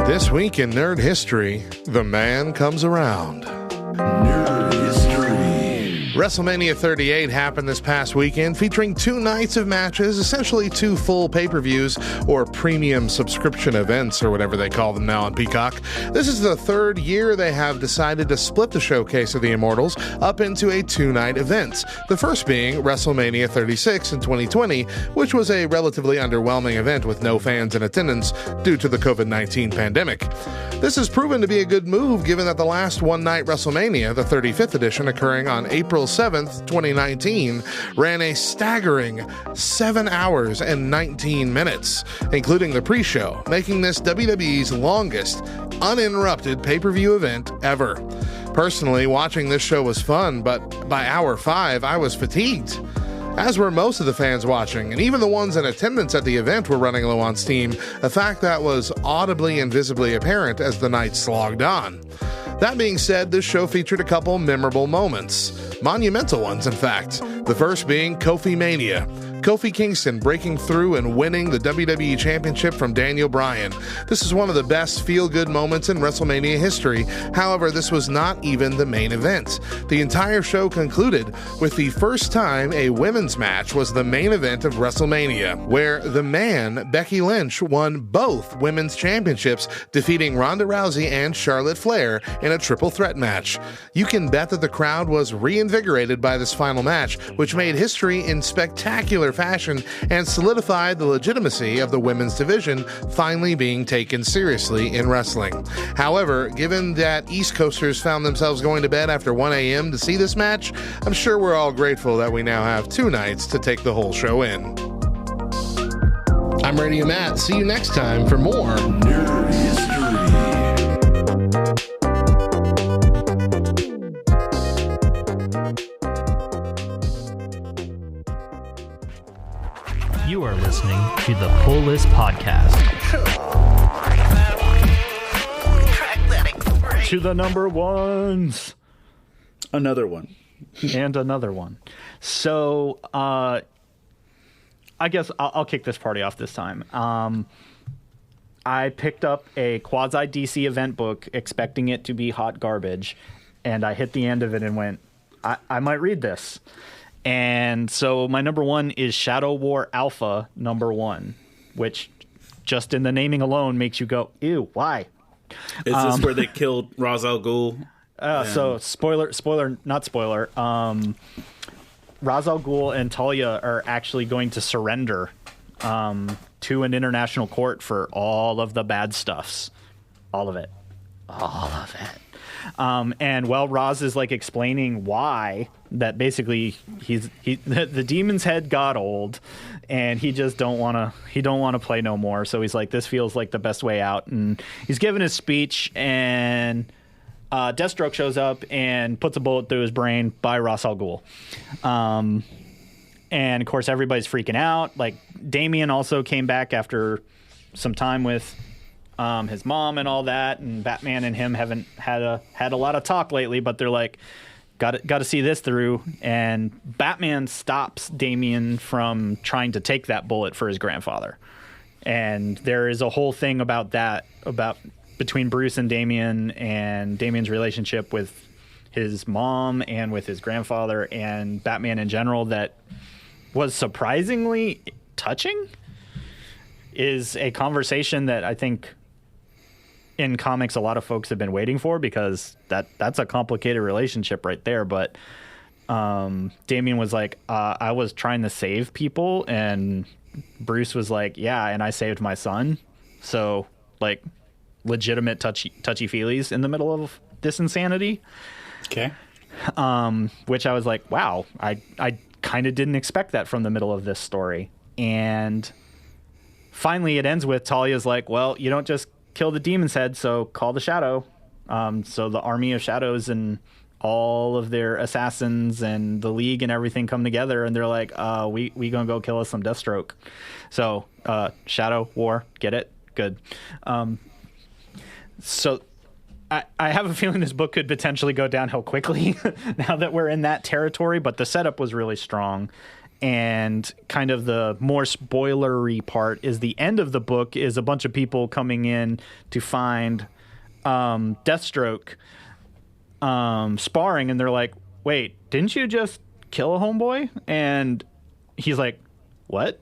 This week in Nerd History, the man comes around. Nerd History. WrestleMania 38 happened this past weekend, featuring 2 nights of matches, essentially 2 full pay-per-views, or premium subscription events, or whatever they call them now on Peacock. This is the 3rd year they have decided to split the showcase of the Immortals up into a 2-night event. The first being WrestleMania 36 in 2020, which was a relatively underwhelming event with no fans in attendance due to the COVID-19 pandemic. This has proven to be a good move, given that the last one-night WrestleMania, the 35th edition occurring on April 7th, 2019, ran a staggering 7 hours and 19 minutes, including the pre-show, making this WWE's longest uninterrupted pay-per-view event ever. Personally, watching this show was fun, but by hour 5, I was fatigued. As were most of the fans watching, and even the ones in attendance at the event were running low on steam, a fact that was audibly and visibly apparent as the night slogged on. That being said, this show featured a couple memorable moments. Monumental ones, in fact. The first being Kofi Mania. Kofi Kingston breaking through and winning the WWE Championship from Daniel Bryan. This is one of the best feel-good moments in WrestleMania history. However, this was not even the main event. The entire show concluded with the first time a women's match was the main event of WrestleMania, where the man, Becky Lynch, won both women's championships, defeating Ronda Rousey and Charlotte Flair in a triple threat match. You can bet that the crowd was reinvigorated by this final match, which made history in spectacular fashion and solidified the legitimacy of the women's division finally being taken seriously in wrestling. However, given that East Coasters found themselves going to bed after 1 a.m. to see this match, I'm sure we're all grateful that we now have 2 nights to take the whole show in. I'm Radio Matt. See you next time for more Nerd History. You are listening to the Pull List Podcast. To the number ones. Another one. And another one. So, I guess I'll kick this party off this time. I picked up a quasi-DC event book expecting it to be hot garbage, and I hit the end of it and went, I might read this. And so my number one is Shadow War Alpha #1, which just in the naming alone makes you go, ew, why? Is this where they killed Ra's al Ghul? So spoiler, not spoiler. Ra's al Ghul and Talia are actually going to surrender to an international court for all of the bad stuffs. All of it. And while Ra's is like explaining why, that basically the demon's head got old and he just don't want to play no more. So he's like, this feels like the best way out. And he's giving his speech, and Deathstroke shows up and puts a bullet through his brain by Ra's al Ghul. And of course everybody's freaking out. Like Damian also came back after some time with his mom and all that, and Batman and him haven't had a lot of talk lately, but they're like, got to see this through. And Batman stops Damian from trying to take that bullet for his grandfather. And there is a whole thing about that, about between Bruce and Damian's relationship with his mom and with his grandfather and Batman in general, that was surprisingly touching. Is a conversation that I think in comics a lot of folks have been waiting for, because that's a complicated relationship right there. But Damian was like, I was trying to save people, and Bruce was like, yeah, and I saved my son. So like legitimate touchy-feelies in the middle of this insanity. Okay. Which I was like, wow, I kind of didn't expect that from the middle of this story. And finally it ends with Talia's like, well, you don't just kill the demon's head, so call the Shadow. So the army of shadows and all of their assassins and the League and everything come together, and they're like, we gonna go kill us some Deathstroke. So Shadow War, get it? Good. So I have a feeling this book could potentially go downhill quickly now that we're in that territory, but the setup was really strong. And kind of the more spoilery part is the end of the book is a bunch of people coming in to find Deathstroke sparring, and they're like, wait, didn't you just kill a homeboy? And he's like, what?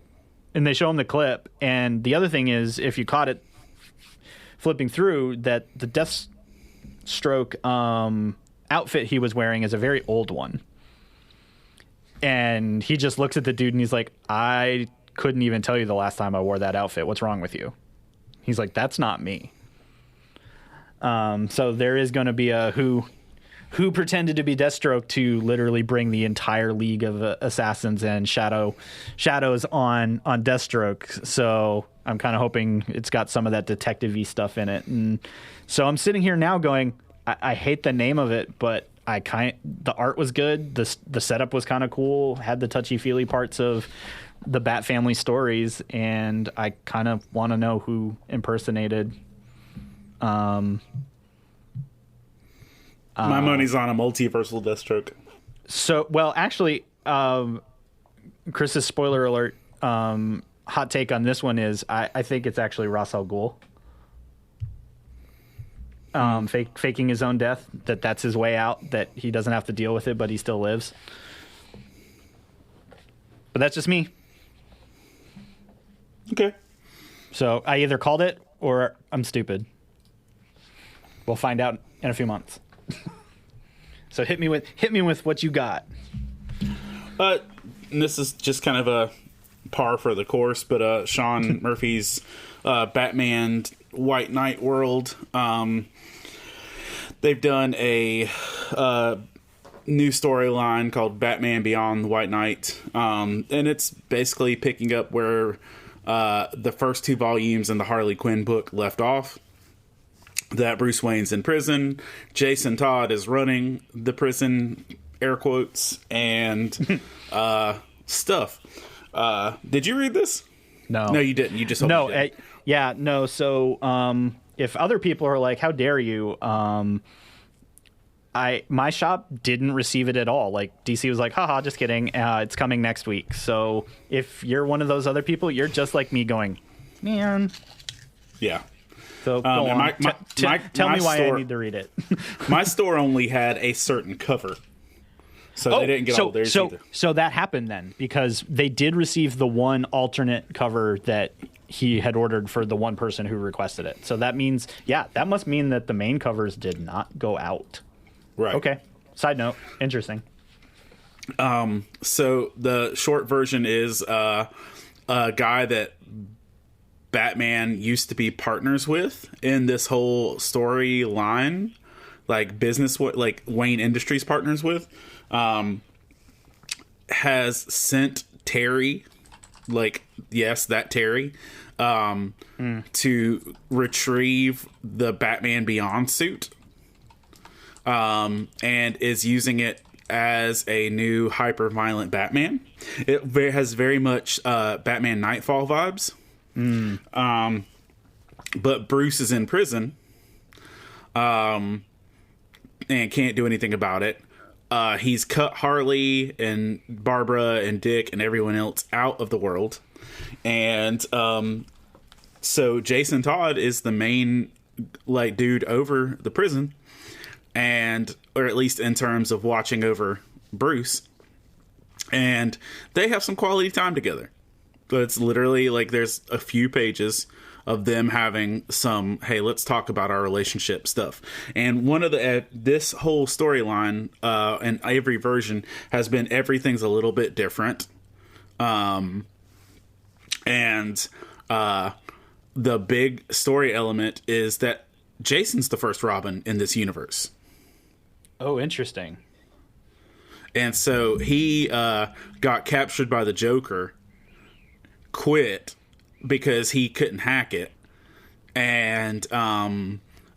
And they show him the clip. And the other thing is, if you caught it flipping through, that the Deathstroke outfit he was wearing is a very old one. And he just looks at the dude and he's like, I couldn't even tell you the last time I wore that outfit. What's wrong with you? He's like, that's not me. So there is going to be a who pretended to be Deathstroke to literally bring the entire League of Assassins and shadows on Deathstroke. So I'm kind of hoping it's got some of that detective-y stuff in it. And so I'm sitting here now going, I hate the name of it, but the art was good. The setup was kind of cool. Had the touchy-feely parts of the Bat family stories, and I kind of want to know who impersonated. My money's on a multiversal Deathstroke. So, well, actually, Chris's spoiler alert. Hot take on this one is I think it's actually Ra's al Ghul. Faking his own death, that's his way out, that he doesn't have to deal with it, but he still lives. But that's just me. Okay. So I either called it or I'm stupid. We'll find out in a few months. So hit me with what you got. And this is just kind of a par for the course, but Sean Murphy's Batman White Knight world. They've done a new storyline called Batman Beyond the White Knight, and it's basically picking up where the first two volumes in the Harley Quinn book left off. That Bruce Wayne's in prison, Jason Todd is running the prison, air quotes, and stuff. Did you read this? No, you didn't. You just told me you did. No. So if other people are like, "How dare you?" My shop didn't receive it at all. Like DC was like, "Haha, just kidding. It's coming next week." So if you're one of those other people, you're just like me, going, "Man." Yeah. So go on. Tell me why I need to read it. My store only had a certain cover. So they didn't get all theirs either. So that happened then, because they did receive the one alternate cover that he had ordered for the one person who requested it. So that means, that must mean that the main covers did not go out. Right. Okay. Side note. Interesting. So the short version is a guy that Batman used to be partners with in this whole storyline, like like Wayne Industries partners with, has sent Terry, like, yes, that Terry, to retrieve the Batman Beyond suit, and is using it as a new hyper-violent Batman. It has very much Batman Nightfall vibes. But Bruce is in prison, and can't do anything about it. He's cut Harley and Barbara and Dick and everyone else out of the world. And so Jason Todd is the main like dude over the prison, and or at least in terms of watching over Bruce. And they have some quality time together. But it's literally like there's a few pages of them having some, hey, let's talk about our relationship stuff. And one of the this whole storyline in every version has been everything's a little bit different. And the big story element is that Jason's the first Robin in this universe. Oh, interesting. And so he got captured by the Joker, quit because he couldn't hack it, and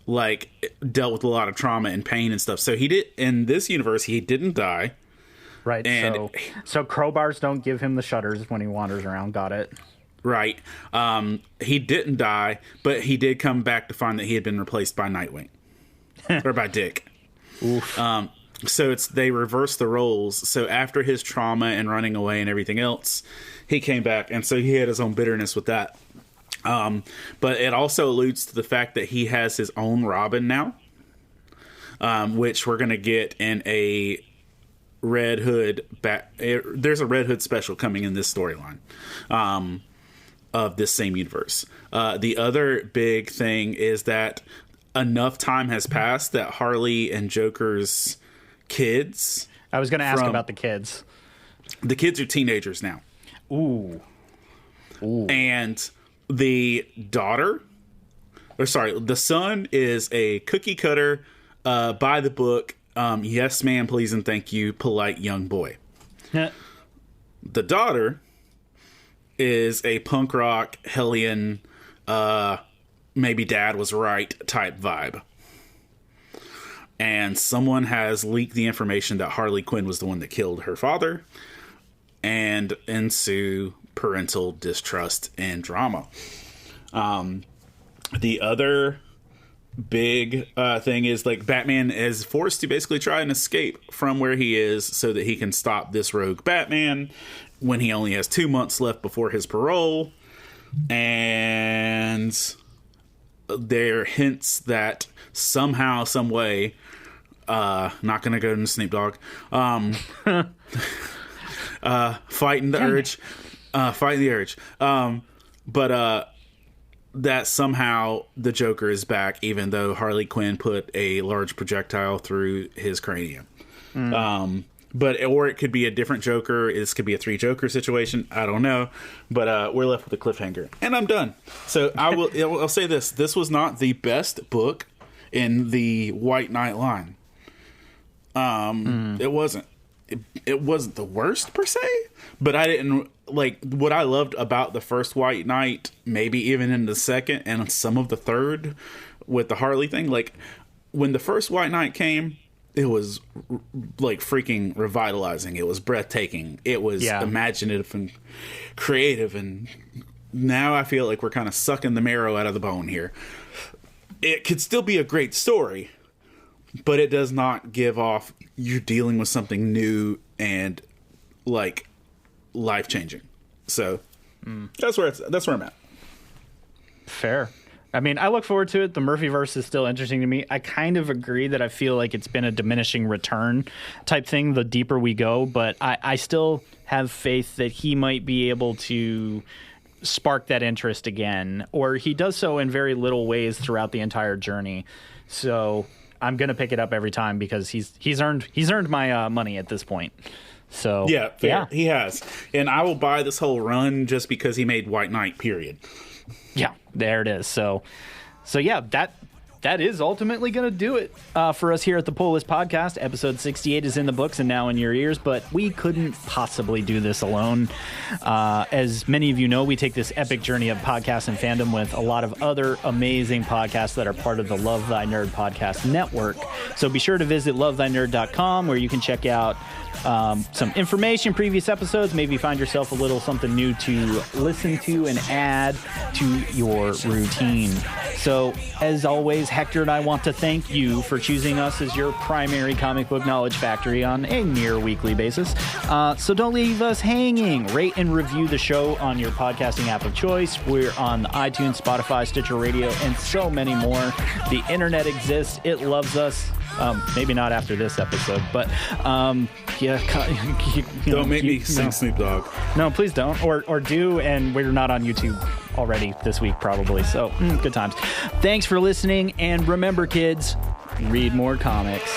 like dealt with a lot of trauma and pain and stuff. So he did in this universe, he didn't die. Right. And so crowbars don't give him the shudders when he wanders around. Got it. Right. He didn't die, but he did come back to find that he had been replaced by Nightwing or by Dick. Oof. So they reversed the roles. So after his trauma and running away and everything else, he came back, and so he had his own bitterness with that. But it also alludes to the fact that he has his own Robin now, which we're going to get in a Red Hood. There's a Red Hood special coming in this storyline of this same universe. The other big thing is that enough time has passed that Harley and Joker's kids. I was going to ask about the kids. The kids are teenagers now. Ooh. And the son is a cookie cutter, by the book, yes ma'am, please and thank you, polite young boy. The daughter is a punk rock, hellion, maybe dad was right type vibe. And someone has leaked the information that Harley Quinn was the one that killed her father, and ensue parental distrust and drama. The other big thing is like Batman is forced to basically try and escape from where he is so that he can stop this rogue Batman when he only has 2 months left before his parole. And there are hints that somehow, some way, not gonna go into Snoop Dogg, fighting the urge. But that somehow the Joker is back, even though Harley Quinn put a large projectile through his cranium. Or it could be a different Joker. This could be a 3 Joker situation. I don't know. But we're left with a cliffhanger. And I'm done. So I'll say this. This was not the best book in the White Knight line. It wasn't. It wasn't the worst per se, but I didn't like what I loved about the first White Knight, maybe even in the second and some of the third with the Harley thing. Like when the first White Knight came, it was like freaking revitalizing. It was breathtaking. It was imaginative and creative. And now I feel like we're kind of sucking the marrow out of the bone here. It could still be a great story, but it does not give off you're dealing with something new and like life changing. So that's where I'm at. Fair. I mean, I look forward to it. The Murphyverse is still interesting to me. I kind of agree that I feel like it's been a diminishing return type thing the deeper we go, but I still have faith that he might be able to spark that interest again, or he does so in very little ways throughout the entire journey. So I'm gonna pick it up every time because he's earned my money at this point. So Yeah, fair. He has. And I will buy this whole run just because he made White Knight, period. Yeah, there it is. So yeah, that is ultimately going to do it for us here at the Pull List Podcast. Episode 68 is in the books and now in your ears, but we couldn't possibly do this alone. As many of you know, we take this epic journey of podcasts and fandom with a lot of other amazing podcasts that are part of the Love Thy Nerd podcast network. So be sure to visit lovethynerd.com where you can check out some information, previous episodes, maybe find yourself a little something new to listen to and add to your routine. So, as always, Hector and I want to thank you for choosing us as your primary comic book knowledge factory on a near weekly basis. So don't leave us hanging. Rate and review the show on your podcasting app of choice. We're on the iTunes, Spotify, Stitcher Radio, and so many more. The internet exists. It loves us. Maybe not after this episode, but Don't make me sing Snoop Dogg. No, please don't. Or do, and we're not on YouTube already this week, probably. So, good times. Thanks for listening, and remember, kids, read more comics.